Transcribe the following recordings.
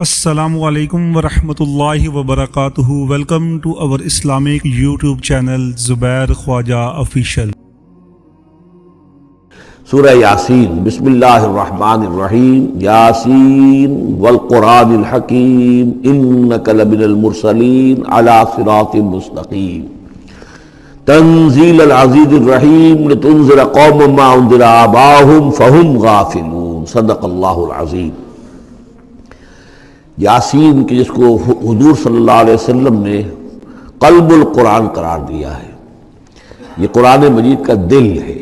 Assalamu alaikum wa rahmatullahi wa barakatuhu. Welcome to our Islamic YouTube channel Zubair Khwaja Official. سورہ یاسین. بسم اللہ الرحمن الرحیم. یاسین والقرآن الحکیم انک لمن المرسلین علی صراط مستقیم تنزیل العزیز الرحیم لتنذر قوما ما انذر آباؤہم فہم غافلون. صدق اللہ العظیم. یاسین کی جس کو حضور صلی اللہ علیہ وسلم نے قلب القرآن قرار دیا ہے، یہ قرآن مجید کا دل ہے.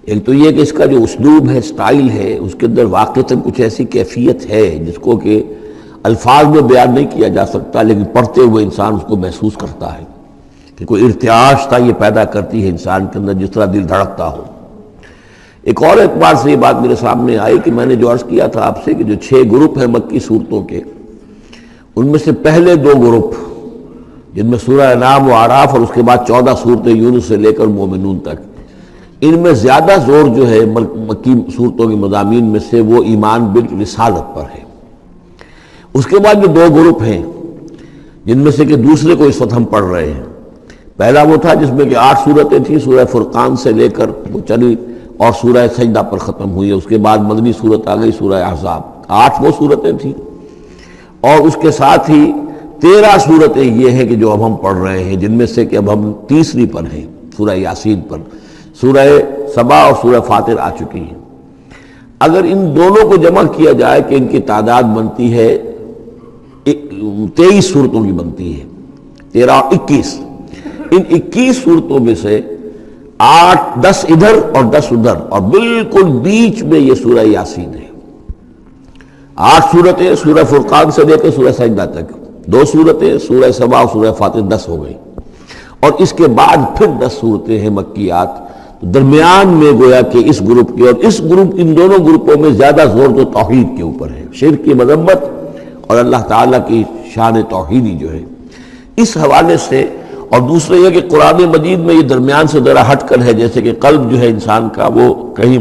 ایک تو یہ کہ اس کا جو اسلوب ہے، سٹائل ہے، اس کے اندر واقعتاً کچھ ایسی کیفیت ہے جس کو کہ الفاظ میں بیان نہیں کیا جا سکتا، لیکن پڑھتے ہوئے انسان اس کو محسوس کرتا ہے کہ کوئی ارتعاش تھا یہ پیدا کرتی ہے انسان کے اندر، جس طرح دل دھڑکتا ہو. ایک اور اعتبار سے یہ بات میرے سامنے آئی کہ میں نے جو عرض کیا تھا آپ سے کہ جو 6 گروپ ہیں مکی صورتوں کے، ان میں سے پہلے 2 گروپ جن میں سورہ انعام و اعراف اور اس کے بعد 14 صورتیں یونس سے لے کر مومنون تک، ان میں زیادہ زور جو ہے مکی صورتوں کے مضامین میں سے وہ ایمان بالرسالت پر ہے. اس کے بعد جو 2 گروپ ہیں جن میں سے کہ دوسرے کو اس وقت ہم پڑھ رہے ہیں، پہلا وہ تھا جس میں کہ 8 صورتیں تھیں، سورہ فرقان سے لے کر وہ چلی اور سورہ سجدہ پر ختم ہوئی. اس کے بعد مدنی صورت آ گئی سورہ احزاب. 8 وہ صورتیں تھیں، اور اس کے ساتھ ہی 13 صورتیں یہ ہیں کہ جو اب ہم پڑھ رہے ہیں، جن میں سے کہ اب ہم تیسری پر ہیں، سورہ یاسین پر. سورہ سبا اور سورہ فاطر آ چکی ہیں. اگر ان دونوں کو جمع کیا جائے کہ ان کی تعداد بنتی ہے 23 صورتوں کی بنتی ہے، 13 اور 21. ان 21 صورتوں میں سے 10 ادھر اور 10 ادھر، اور بالکل بیچ میں یہ سورہ یاسین ہے. 8 صورتیں سورہ فرقان سے لے کے سورہ سجدہ تک، 2 صورتیں سورہ سبا اور سورہ فاطر، 10 ہو گئی. اور اس کے بعد پھر 10 صورتیں ہیں مکیات. درمیان میں گویا کہ اس گروپ کے اور اس گروپ، ان دونوں گروپوں میں زیادہ زور تو توحید کے اوپر ہے، شرک کی مذمت اور اللہ تعالیٰ کی شان توحیدی جو ہے، اس حوالے سے. اور دوسرے یہ کہ قرآن مجید میں یہ درمیان سے ذرا ہٹ کر ہے، جیسے کہ قلب جو ہے انسان کا وہ کہیں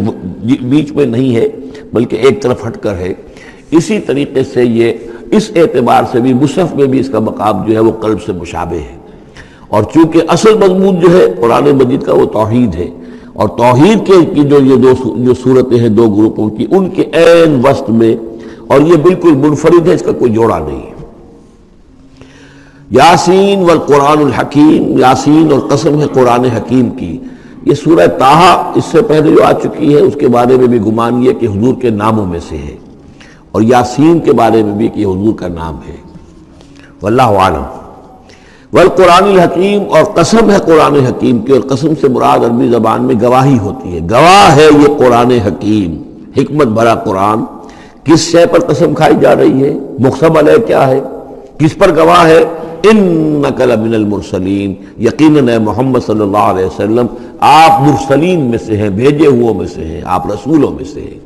بیچ میں نہیں ہے بلکہ ایک طرف ہٹ کر ہے. اسی طریقے سے یہ اس اعتبار سے بھی مصحف میں بھی اس کا مقام جو ہے وہ قلب سے مشابہ ہے. اور چونکہ اصل مضمون جو ہے قرآن مجید کا وہ توحید ہے، اور توحید کی جو یہ جو صورتیں ہیں 2 گروپوں کی، ان کے عین وسط میں، اور یہ بالکل منفرد ہے، اس کا کوئی جوڑا نہیں ہے. یاسین والقرآن الحکیم. یاسین اور قسم ہے قرآن حکیم کی. یہ سورہ طٰہٰ اس سے پہلے جو آ چکی ہے، اس کے بارے میں بھی گمان یہ کہ حضور کے ناموں میں سے ہے، اور یاسین کے بارے میں بھی کہ حضور کا نام ہے. واللہ اعلم. والقرآن الحکیم، اور قسم ہے قرآن حکیم کی، اور قسم سے مراد عربی زبان میں گواہی ہوتی ہے. گواہ ہے یہ قرآن حکیم، حکمت بھرا قرآن. کس شے پر قسم کھائی جا رہی ہے؟ مقسم علیہ کیا ہے، کس پر گواہ ہے؟ انک لمن المرسلین. یقیناً محمد صلی اللہ علیہ وسلم آپ مرسلین میں سے ہیں، بھیجے ہوئوں میں سے ہیں، آپ رسولوں میں سے ہیں.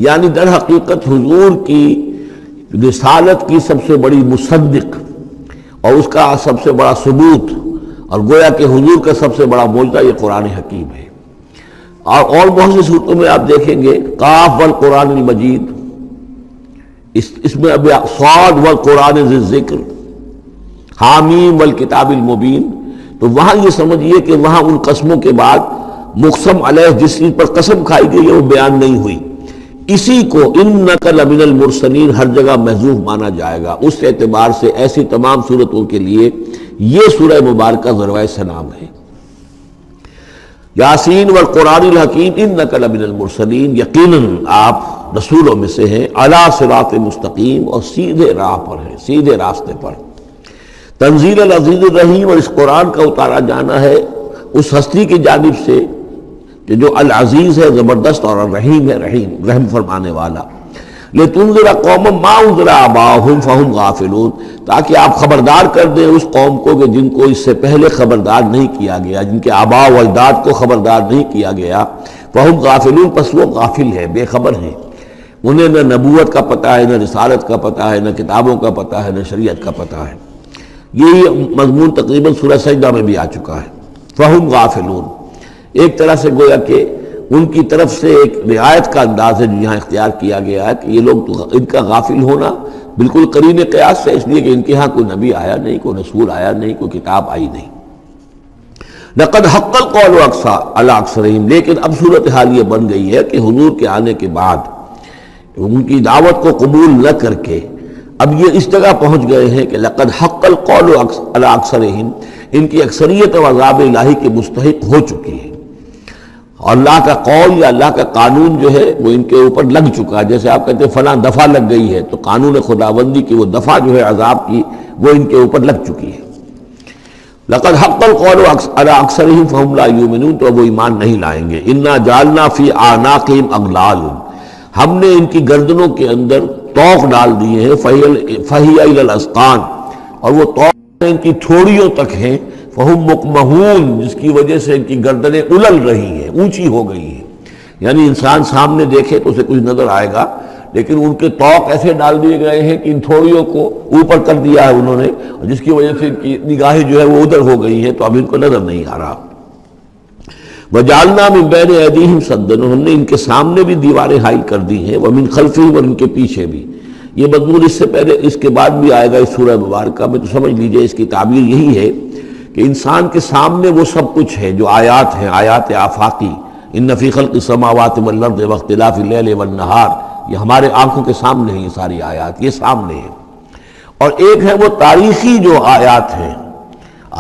یعنی در حقیقت حضور کی رسالت کی سب سے بڑی مصدق اور اس کا سب سے بڑا ثبوت، اور گویا کہ حضور کا سب سے بڑا معجزہ یہ قرآن حکیم ہے. اور بہت سی صورتوں میں آپ دیکھیں گے قاف والقرآن المجید، اس میں اب صاد والقرآن ذی الذکر، حامیم والکتاب المبین. تو وہاں یہ سمجھیے کہ وہاں ان قسموں کے بعد مقسم علیہ جس چیز پر قسم کھائی گئی ہے وہ بیان نہیں ہوئی. اسی کو انک لمن المرسلین ہر جگہ محذوف مانا جائے گا. اس اعتبار سے ایسی تمام صورتوں کے لیے یہ سورہ مبارکہ ذروۂ سلام ہے. یاسین والقرآن الحکیم انک لمن المرسلین، یقیناً آپ رسولوں میں سے ہیں، علی صراط مستقیم، اور سیدھے راہ پر ہیں، سیدھے راستے پر. تنزیل العزیز الرحیم، اور اس قرآن کا اتارا جانا ہے اس ہستی کی جانب سے کہ جو العزیز ہے، زبردست، اور الرحیم ہے، رحم فرمانے والا. لتنذر قوما ما انذر آباؤہم فہم غافلون، تاکہ آپ خبردار کر دیں اس قوم کو کہ جن کو اس سے پہلے خبردار نہیں کیا گیا، جن کے آباء و اجداد کو خبردار نہیں کیا گیا. فہم غافلون، پس وہ غافل ہے، بے خبر ہیں. انہیں نہ نبوت کا پتہ ہے، نہ رسالت کا پتہ ہے، نہ کتابوں کا پتہ ہے، نہ شریعت کا پتہ ہے. یہی مضمون تقریباً سورہ سجدہ میں بھی آ چکا ہے. فہم غافلون، ایک طرح سے گویا کہ ان کی طرف سے ایک رعایت کا انداز ہے جو یہاں اختیار کیا گیا ہے کہ یہ لوگ تو ان کا غافل ہونا بالکل قرین قیاس سے، اس لیے کہ ان کے ہاں کوئی نبی آیا نہیں، کوئی رسول آیا نہیں، کوئی کتاب آئی نہیں۔ لقد حق القول علی اکثرہم، لیکن اب صورتحال یہ بن گئی ہے کہ حضور کے آنے کے بعد ان کی دعوت کو قبول نہ کر کے اب یہ اس جگہ پہنچ گئے ہیں کہ لقد حق القول علی اکثرہم، ان کی اکثریت و عذاب الہی کے مستحق ہو چکی ہے، اور اللہ کا قول یا اللہ کا قانون جو ہے وہ ان کے اوپر لگ چکا ہے۔ جیسے آپ کہتے ہیں فلاں دفعہ لگ گئی ہے، تو قانون خداوندی کی وہ دفعہ جو ہے عذاب کی وہ ان کے اوپر لگ چکی ہے۔ لقد حق القول علی اکثرہم فہم لا یؤمنون، تو وہ ایمان نہیں لائیں گے۔ انا جعلنا فی اعناقہم اغلال، ہم نے ان کی گردنوں کے اندر طوق ڈال دیے ہیں، فہی الی الاذقان، اور وہ طوق ان کی تھوڑیوں تک ہیں، فہم مقمحون، جس کی وجہ سے ان کی گردنیں الل رہی ہیں، اونچی ہو گئی ہیں۔ یعنی انسان سامنے دیکھے تو اسے کچھ نظر آئے گا، لیکن ان کے طوق ایسے ڈال دیے گئے ہیں کہ ان تھوڑیوں کو اوپر کر دیا ہے انہوں نے، جس کی وجہ سے ان کی نگاہیں جو ہے وہ ادھر ہو گئی ہیں، تو اب ان کو نظر نہیں آ رہا۔ وَجَعَلْنَا مِن بَيْنِ أَيْدِيهِمْ سَدًّا، ہم نے ان کے سامنے بھی دیواریں حائل کر دی ہیں، وَمِن خَلْفِهِمْ، اور ان کے پیچھے بھی۔ یہ مضمون اس سے پہلے اس کے بعد بھی آئے گا اس سورہ مبارکہ میں، تو سمجھ لیجئے اس کی تعبیر یہی ہے کہ انسان کے سامنے وہ سب کچھ ہے جو آیات ہیں، آیات آفاقی، ان فی خلق السماوات والارض واختلاف اللیل والنہار، یہ ہمارے آنکھوں کے سامنے ہیں، یہ ساری آیات یہ سامنے ہیں۔ اور ایک ہے وہ تاریخی جو آیات ہیں،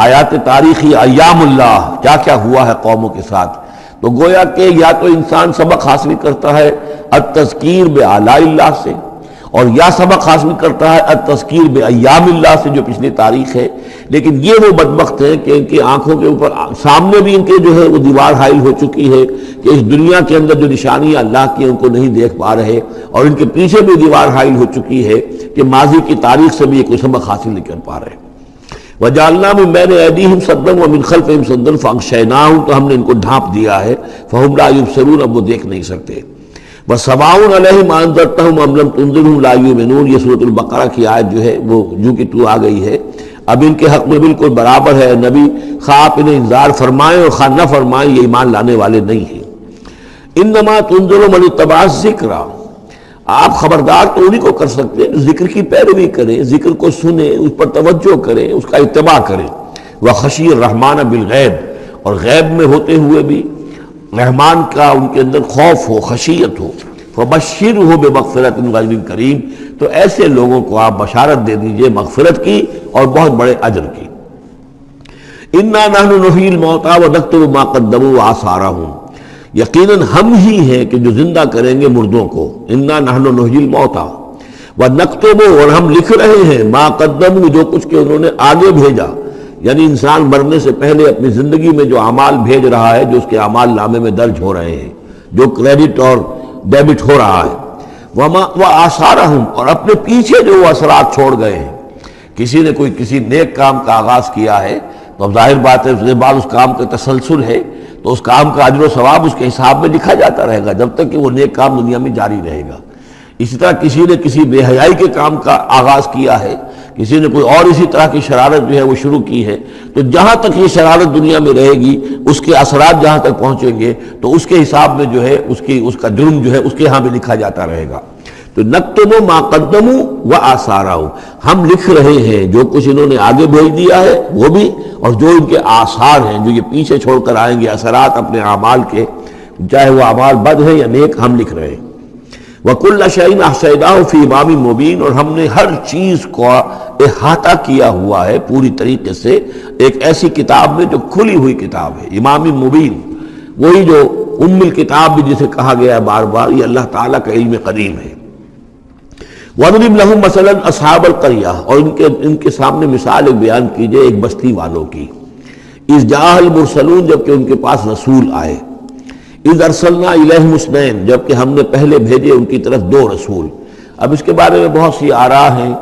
آیات تاریخی، ایام اللہ، کیا کیا ہوا ہے قوموں کے ساتھ۔ تو گویا کہ یا تو انسان سبق حاصل کرتا ہے التذکیر بآلاء اللہ سے، اور یا سبق حاصل کرتا ہے التذکیر بایام اللہ سے جو پچھلی تاریخ ہے۔ لیکن یہ وہ بدبخت ہیں کہ ان کی آنکھوں کے اوپر سامنے بھی ان کے جو ہے وہ دیوار حائل ہو چکی ہے کہ اس دنیا کے اندر جو نشانیاں اللہ کی ان کو نہیں دیکھ پا رہے، اور ان کے پیچھے بھی دیوار حائل ہو چکی ہے کہ ماضی کی تاریخ سے بھی یہ کوئی سبق حاصل نہیں کر پا رہے۔ وَجَعَلْنَا مِن بَيْنِ أَيْدِيهِمْ سَدًّا وَمِنْ خَلْفِهِمْ سَدًّا فَأَغْشَيْنَاهُمْ، تو ہم نے ان کو ڈھانپ دیا ہے، فَهُمْ لَا يُبْصِرُونَ، اب وہ دیکھ نہیں سکتے۔ وَسَوَاءٌ عَلَيْهِمْ أَنذَرْتَهُمْ أَمْ لَمْ تُنذِرْهُمْ لَا يُؤْمِنُونَ، یہ سورۃ البقرہ کی آیت جو ہے وہ جو کہ تو آ گئی ہے، اب ان کے حق میں بالکل برابر ہے، نبی خواہ آپ انہیں انذار فرمائیں اور خواہ نہ فرمائیں، یہ ایمان لانے والے نہیں ہیں۔ انما تنذر من اتبع الذکر، آپ خبردار تو انہی کو کر سکتے ہیں ذکر کی پیروی کریں، ذکر کو سنیں، اس پر توجہ کریں، اس کا اتباع کریں۔ وخشی الرحمن بالغیب، اور غیب میں ہوتے ہوئے بھی رحمان کا ان کے اندر خوف ہو، خشیت ہو۔ فبشرہ بمغفرۃ وَاجر کریم، تو ایسے لوگوں کو آپ بشارت دے دیجئے مغفرت کی اور بہت بڑے اجر کی۔ انا نحن نحیی الموتیٰ ونکتب ما قدموا وآثارہم، یقیناً ہم ہی ہیں کہ جو زندہ کریں گے مردوں کو۔ انا نحن نحیی الموتیٰ ونکتب، اور ہم لکھ رہے ہیں ما قدموا، جو کچھ کہ انہوں نے آگے بھیجا، یعنی انسان مرنے سے پہلے اپنی زندگی میں جو اعمال بھیج رہا ہے، جو اس کے اعمال نامے میں درج ہو رہے ہیں، جو کریڈٹ اور ڈیبٹ ہو رہا ہے۔ وآثارہم، اور اپنے پیچھے جو وہ اثرات چھوڑ گئے ہیں۔ کسی نے کوئی کسی نیک کام کا آغاز کیا ہے تو اب ظاہر بات ہے اس کے بعد اس کام کا تسلسل ہے، تو اس کام کا اجر و ثواب اس کے حساب میں لکھا جاتا رہے گا جب تک کہ وہ نیک کام دنیا میں جاری رہے گا۔ اسی طرح کسی نے کسی بے حیائی کے کام کا آغاز کیا ہے، کسی نے کوئی اور اسی طرح کی شرارت جو ہے وہ شروع کی ہے، تو جہاں تک یہ شرارت دنیا میں رہے گی، اس کے اثرات جہاں تک پہنچیں گے تو اس کے حساب میں جو ہے اس کا جرم جو ہے اس کے ہاں بھی لکھا جاتا رہے گا۔ تو نکتب ما قدموا وآثارہم، ہم لکھ رہے ہیں جو کچھ انہوں نے آگے بھیج دیا ہے وہ بھی، اور جو ان کے آثار ہیں جو یہ پیچھے چھوڑ کر آئیں گے اثرات اپنے اعمال کے، چاہے وہ اعمال بد ہیں یا نیک، ہم لکھ رہے ہیں۔ وَكُلَّ شَيْءٍ أَحْصَيْنَاهُ فِي إِمَامٍ مُبِينٍ، اور ہم نے ہر چیز کو احاطہ کیا ہوا ہے پوری طریقے سے ایک ایسی کتاب میں جو کھلی ہوئی کتاب ہے، امام مبین، وہی جو ام الکتاب بھی جسے کہا گیا ہے بار بار، یہ اللہ تعالیٰ کا علم قدیم ہے۔ وَاضْرِبْ لَهُم مَثَلًا أَصْحَابَ الْقَرْيَةِ، اور ان کے سامنے مثال ایک بیان کیجئے ایک بستی والوں کی۔ اِذْ جَاءَ الْمُرْسَلُونَ، جبکہ ان کے پاس رسول آئے۔ اِذْ أَرْسَلْنَا إِلَيْهِمُ اثْنَيْنِ، جبکہ ہم نے پہلے بھیجے ان کی طرف دو رسول۔ اب اس کے بارے میں بہت سی آراء ہیں۔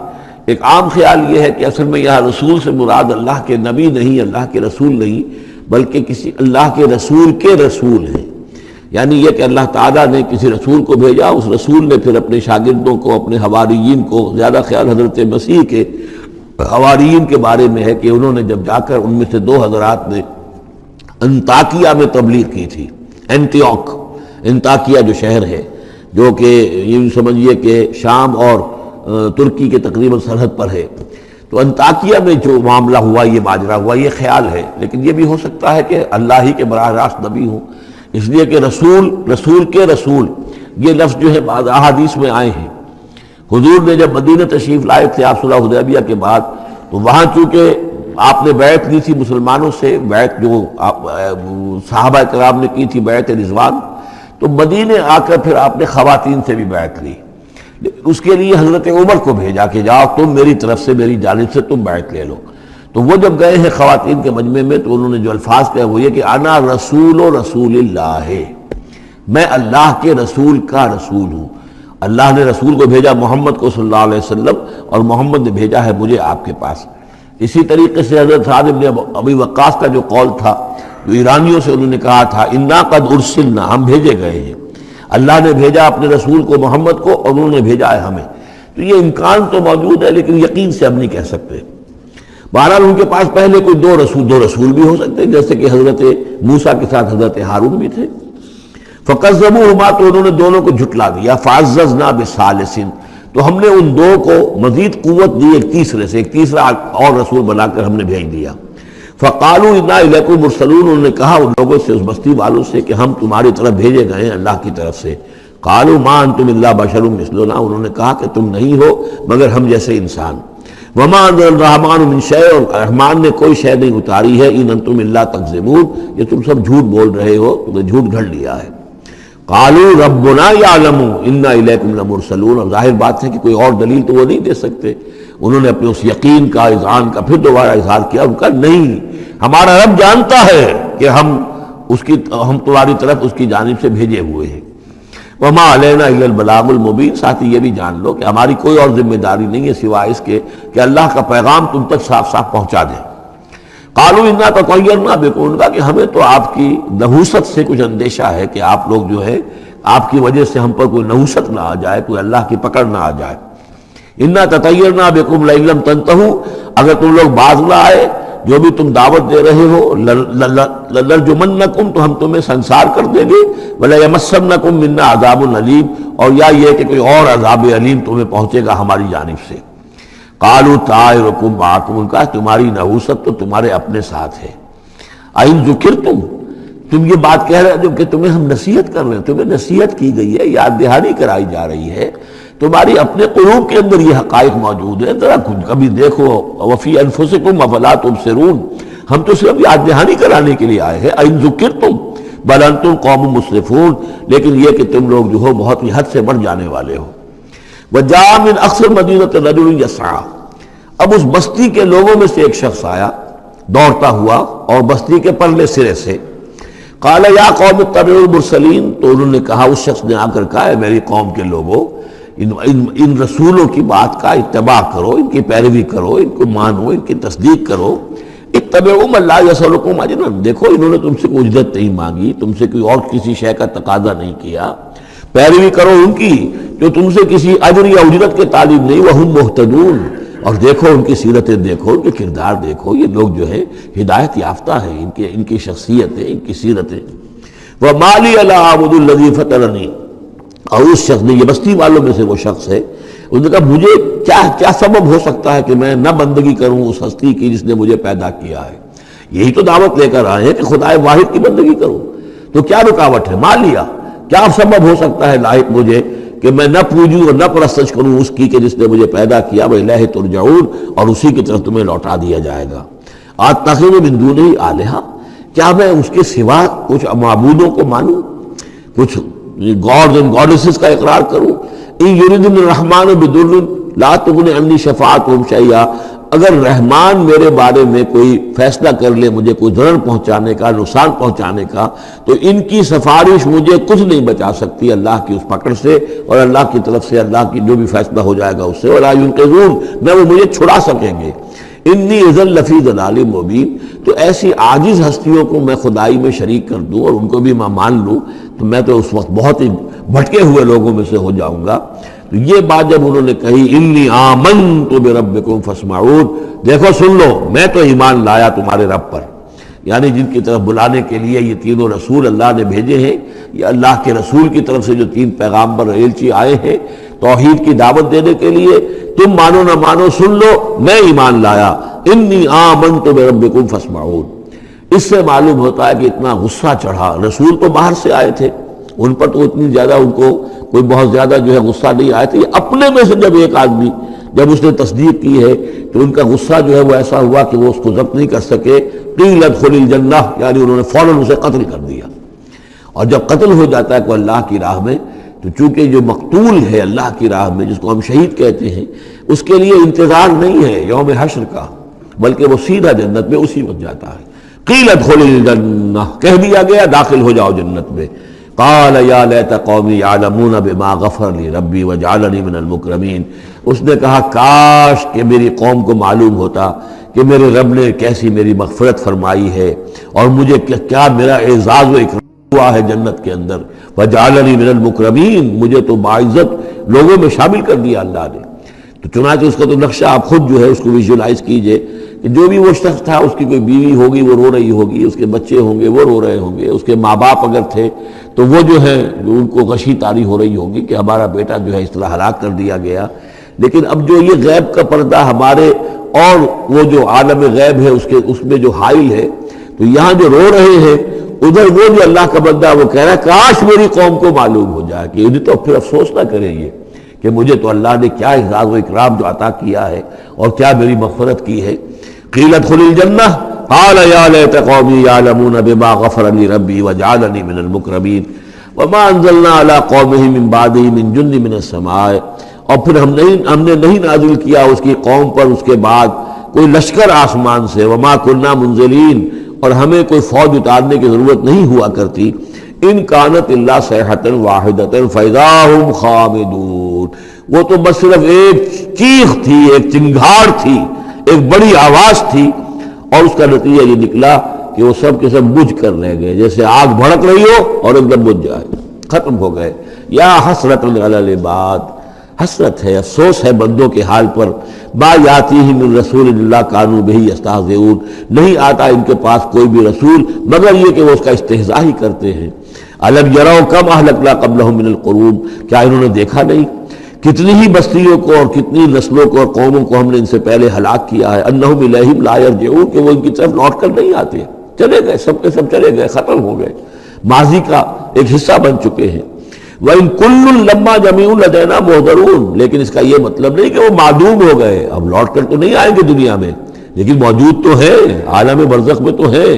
ایک عام خیال یہ ہے کہ اصل میں یہاں رسول سے مراد اللہ کے نبی نہیں، اللہ کے رسول نہیں، بلکہ کسی اللہ کے رسول ہیں۔ یعنی یہ کہ اللہ تعالیٰ نے کسی رسول کو بھیجا، اس رسول نے پھر اپنے شاگردوں کو، اپنے حواریین کو، زیادہ خیال حضرت مسیح کے حواریین کے بارے میں ہے کہ انہوں نے جب جا کر ان میں سے دو حضرات نے انطاکیہ میں تبلیغ کی تھی، اینٹیوک، انطاکیہ جو شہر ہے، جو کہ یہ سمجھیے کہ شام اور ترکی کے تقریباً سرحد پر ہے، تو انطاکیہ میں جو معاملہ ہوا، یہ ماجرا ہوا، یہ خیال ہے، لیکن یہ بھی ہو سکتا ہے کہ اللہ ہی کے براہ راست نبی ہوں، اس لیے کہ رسول کے رسول یہ لفظ جو ہے بعض احادیث میں آئے ہیں۔ حضور نے جب مدینہ تشریف لائے تھے آپ صلح حدیبیہ کے بعد، تو وہاں چونکہ آپ نے بیعت لی تھی مسلمانوں سے، بیعت جو صحابہ کرام نے کی تھی بیعت رضوان، تو مدینے آ کر پھر آپ نے خواتین سے بھی بیعت لی، اس کے لیے حضرت عمر کو بھیجا کہ جاؤ تم میری طرف سے، میری جانب سے تم بیعت لے لو۔ تو وہ جب گئے ہیں خواتین کے مجمع میں، تو انہوں نے جو الفاظ کہے وہ یہ کہ انا رسول رسول اللہ، میں اللہ کے رسول کا رسول ہوں۔ اللہ نے رسول کو بھیجا محمد کو صلی اللہ علیہ وسلم، اور محمد نے بھیجا ہے مجھے آپ کے پاس۔ اسی طریقے سے حضرت سعد بن ابی وقاص کا جو قول تھا، جو ایرانیوں سے انہوں نے کہا تھا انا قد ارسلنا، ہم بھیجے گئے ہیں، اللہ نے بھیجا اپنے رسول کو محمد کو، اور انہوں نے بھیجا ہے ہمیں۔ تو یہ امکان تو موجود ہے، لیکن یقین سے ہم نہیں کہہ سکتے۔ بہرحال ان کے پاس پہلے کوئی دو رسول بھی ہو سکتے ہیں، جیسے کہ حضرت موسیٰ کے ساتھ حضرت ہارون بھی تھے۔ فَكَذَّبُوهُمَا، تو انہوں نے دونوں کو جھٹلا دیا۔ فَعَزَّزْنَا بِثَالِثٍ، تو ہم نے ان دو کو مزید قوت دی ایک تیسرے سے، ایک تیسرا اور رسول بنا کر ہم نے بھیج دیا۔ فَقَالُوا إِنَّا إِلَيْكُم مُرْسَلُونَ، انہوں نے کہا ان لوگوں سے، اس بستی والوں سے، کہ ہم تمہاری طرف بھیجے گئے ہیں اللہ کی طرف سے۔ قَالُوا مَا أَنتُمْ إِلَّا بَشَرٌ مِثْلُنَا، انہوں نے کہا کہ تم نہیں ہو مگر ہم جیسے انسان۔ وَمَا أَنزَلَ الرَّحْمَٰنُ مِن شَيْءٍ، اور رحمان نے کوئی شے نہیں اتاری ہے، إِنْ أَنتُمْ إِلَّا تَكْذِبُونَ، یہ تم سب جھوٹ بول رہے ہو، تم نے جھوٹ گھڑ لیا ہے۔ قالوا ربنا يعلم انا الیکم لمرسلون، اور ظاہر بات ہے کہ کوئی اور دلیل تو وہ نہیں دے سکتے۔ انہوں نے اپنے اس یقین کا، اذعان کا پھر دوبارہ اظہار کیا، ان کا نہیں، ہمارا رب جانتا ہے کہ ہم تمہاری طرف اس کی جانب سے بھیجے ہوئے ہیں۔ وما علینا الا البلاغ المبین، ساتھ ہی یہ بھی جان لو کہ ہماری کوئی اور ذمہ داری نہیں ہے سوائے اس کے کہ اللہ کا پیغام تم تک صاف صاف پہنچا دیں۔ قالوا انا تطیرنا بکم، ان کا کہ ہمیں تو آپ کی نحوست سے کچھ اندیشہ ہے کہ آپ لوگ جو ہے آپ کی وجہ سے ہم پر کوئی نحوست نہ آ جائے، کوئی اللہ کی پکڑ نہ آ جائے۔ انا تطیرنا بکم لئن لم تنتہوا، اگر تم لوگ باز نہ آئے جو بھی تم دعوت دے رہے ہو، لنرجمنکم، تو ہم تمہیں سنسار کر دیں گے، ولیمسنکم منا عذاب علیم، اور یا یہ کہ کوئی اور عذاب علیم تمہیں پہنچے گا ہماری جانب سے۔ قالوا طائرکم معکم، ان کا تمہاری نحوست تو تمہارے اپنے ساتھ ہے۔ ان ذکرتم، تم یہ بات کہہ رہے ہو کہ تمہیں ہم نصیحت کر رہے ہیں، تمہیں نصیحت کی گئی ہے، یاد دہانی کرائی جا رہی ہے، تمہاری اپنے قلوب کے اندر یہ حقائق موجود ہیں، ذرا کبھی دیکھو۔ وفی انفسکم افلا تبصرون، ہم تو صرف یاد دہانی کرانے کے لیے آئے ہیں۔ ان ذکرتم بل انتم قوم مسرفون، لیکن یہ کہ تم لوگ جو ہو بہت ہی حد سے بڑھ جانے والے ہو۔ وجاء من اقصى المدینۃ رجل یسعی، اب اس بستی کے لوگوں میں سے ایک شخص آیا دوڑتا ہوا، اور بستی کے پرلے سرے سے۔ قال یا قوم اتبعوا المرسلین، تو انہوں نے کہا، اس شخص نے آ کر کہا، اے میری قوم کے لوگوں، ان رسولوں کی بات کا اتباع کرو، ان کی پیروی کرو، ان کو مانو، ان کی تصدیق کرو۔ اتبعوا من لا یسألکم اجرا، دیکھو انہوں نے تم سے کوئی اجرت نہیں مانگی، تم سے کوئی اور کسی شے کا تقاضا نہیں کیا، پیروی کرو ان کی جو تم سے کسی اجر یا اجرت کے طالب نہیں، وہم مہتدون، اور دیکھو ان کی سیرتیں دیکھو، ان کے کردار دیکھو، یہ لوگ جو ہے ہدایت یافتہ ہیں، ان کی شخصیتیں، ان کی سیرتیں۔ وَمَا لِيَ لَا أَعْبُدُ الَّذِي فَطَرَنِي، اور اس شخص نے، یہ بستی والوں میں سے وہ شخص ہے، انہوں نے کہا مجھے کیا سبب ہو سکتا ہے کہ میں نہ بندگی کروں اس ہستی کی جس نے مجھے پیدا کیا ہے۔ یہی تو دعوت لے کر آئے ہیں کہ خدا واحد کی بندگی کروں، تو کیا رکاوٹ ہے؟ ما لیا، کیا سبب ہو سکتا ہے لائق مجھے کہ میں نہ پوجوں اور نہ پرستش کروں اس کی کہ جس نے مجھے پیدا کیا، وَإِلَيْهِ تُرْجَعُونَ، اور اسی کی طرف تمہیں لوٹا دیا جائے گا۔ أَتَّخِذُ مِن دُونِهِ آلِهَةً، کیا میں اس کے سوا کچھ معبودوں کو مانوں، کچھ گاڈز اینڈ گاڈیسز کا اقرار کروں؟ إِن يُرِدْنِ الرَّحْمَٰنُ بِضُرٍّ لَا تُغْنِ عَنِّي شَفَاعَتُهُمْ شَيْئًا، اگر رحمان میرے بارے میں کوئی فیصلہ کر لے مجھے کوئی ضرر پہنچانے کا، نقصان پہنچانے کا، تو ان کی سفارش مجھے کچھ نہیں بچا سکتی اللہ کی اس پکڑ سے، اور اللہ کی طرف سے اللہ کی جو بھی فیصلہ ہو جائے گا اس سے، وَلَا يُنقِذُونَ، نہ وہ مجھے چھڑا سکیں گے۔ انی اذا لفی ضلال مبین، تو ایسی عاجز ہستیوں کو میں خدائی میں شریک کر دوں اور ان کو بھی میں مان لوں تو میں تو اس وقت بہت ہی بھٹکے ہوئے لوگوں میں سے ہو جاؤں گا۔ تو یہ بات جب انہوں نے کہی، انی آمنت بربکم فاسمعون، دیکھو سن لو، میں تو ایمان لایا تمہارے رب پر، یعنی جن کی طرف بلانے کے لیے یہ تینوں رسول اللہ نے بھیجے ہیں، یہ اللہ کے رسول کی طرف سے جو 3 پیغامبر ایلچی آئے ہیں توحید کی دعوت دینے کے لیے، تم مانو نہ مانو سن لو، میں ایمان لایا، انی آمنت بربکم فاسمعون۔ اس سے معلوم ہوتا ہے کہ اتنا غصہ چڑھا، رسول تو باہر سے آئے تھے، ان پر تو اتنی زیادہ ان کو کوئی بہت زیادہ جو ہے غصہ نہیں آیا تھا، یہ اپنے میں سے جب ایک آدمی جب اس نے تصدیق کی ہے تو ان کا غصہ جو ہے وہ ایسا ہوا کہ وہ اس کو ضبط نہیں کر سکے، قیل ادخل الجنہ، یعنی انہوں نے فوراً اسے قتل کر دیا۔ اور جب قتل ہو جاتا ہے کوئی اللہ کی راہ میں تو چونکہ جو مقتول ہے اللہ کی راہ میں، جس کو ہم شہید کہتے ہیں، اس کے لیے انتظار نہیں ہے یوم حشر کا، بلکہ وہ سیدھا جنت میں اسی وقت جاتا ہے۔ قیل ادخل الجنہ، کہہ دیا گیا داخل ہو جاؤ جنت میں۔ قال یا لیت قومی یعلمون بما غفر لی ربی وجعلنی من المکرمین، اس نے کہا کاش کہ میری قوم کو معلوم ہوتا کہ میرے رب نے کیسی میری مغفرت فرمائی ہے اور مجھے کیا میرا اعزاز و اکرام ہوا ہے جنت کے اندر، وجعلنی من المکرمین، مجھے تو باعزت لوگوں میں شامل کر دیا اللہ نے۔ تو چنانچہ اس کا تو نقشہ آپ خود جو ہے اس کو ویژولائز کیجئے کہ جو بھی وہ شخص تھا، اس کی کوئی بیوی ہوگی وہ رو رہی ہوگی، اس کے بچے ہوں گے وہ رو رہے ہوں گے، اس کے ماں باپ اگر تھے تو وہ جو ہے ان کو غشی طاری ہو رہی ہوگی کہ ہمارا بیٹا جو ہے اس طرح ہلاک کر دیا گیا۔ لیکن اب جو یہ غیب کا پردہ ہمارے اور وہ جو عالم غیب ہے اس میں جو حائل ہے، تو یہاں جو رو رہے ہیں ادھر وہ جو اللہ کا بندہ وہ کہہ رہا ہے کاش میری قوم کو معلوم ہو جائے کہ انہیں تو پھر افسوس نہ کریں یہ کہ مجھے تو اللہ نے کیا اعزاز و اکرام جو عطا کیا ہے اور کیا میری مغفرت کی ہے۔ قیل ادخل الجنہ قال یا لیت قومی یعلمون بما غفر لی ربی وجعلنی من المکرمین وما انزلنا علی قومہ من بعدہ من جند من السماء، اور پھر ہم نے نہیں نازل کیا اس کی قوم پر اس کے بعد کوئی لشکر آسمان سے، وما کننا منزلین، اور ہمیں کوئی فوج اتارنے کی ضرورت نہیں ہوا کرتی، ان کانت الا صیحۃ واحدۃ فاذا ہم خامدون، وہ تو بس صرف ایک چیخ تھی، ایک چنگھاڑ تھی، ایک بڑی آواز تھی، اور اس کا نتیجہ یہ نکلا کہ وہ سب کے سب بجھ کر رہ گئے، جیسے آگ بھڑک رہی ہو اور ایک دم بجھ جائے، ختم ہو گئے۔ یا حسرۃ علی العباد، حسرت ہے، افسوس ہے بندوں کے حال پر، ما یاتیہم من رسول الا کانوا بہ یستہزئون، نہیں آتا ان کے پاس کوئی بھی رسول مگر یہ کہ وہ اس کا استہزاء ہی کرتے ہیں۔ الم یروا کم اہلکنا قبلہم من القرون، کیا انہوں نے دیکھا نہیں کتنی ہی بستیوں کو اور کتنی نسلوں کو اور قوموں کو ہم نے ان سے پہلے ہلاک کیا ہے، انہم الیہم لا یرجعون، کہ وہ ان کی طرف لوٹ کر نہیں آتے، چلے گئے، سب کے سب چلے گئے، ختم ہو گئے، ماضی کا ایک حصہ بن چکے ہیں۔ وَإِن كُلٌّ لَمَّا جَمِيعٌ لَدَيْنَا مُحْضَرُونَ، لیکن اس کا یہ مطلب نہیں کہ وہ معدوم ہو گئے، اب لوٹ کر تو نہیں آئیں گے دنیا میں، لیکن موجود تو ہیں، عالم برزخ میں تو ہیں،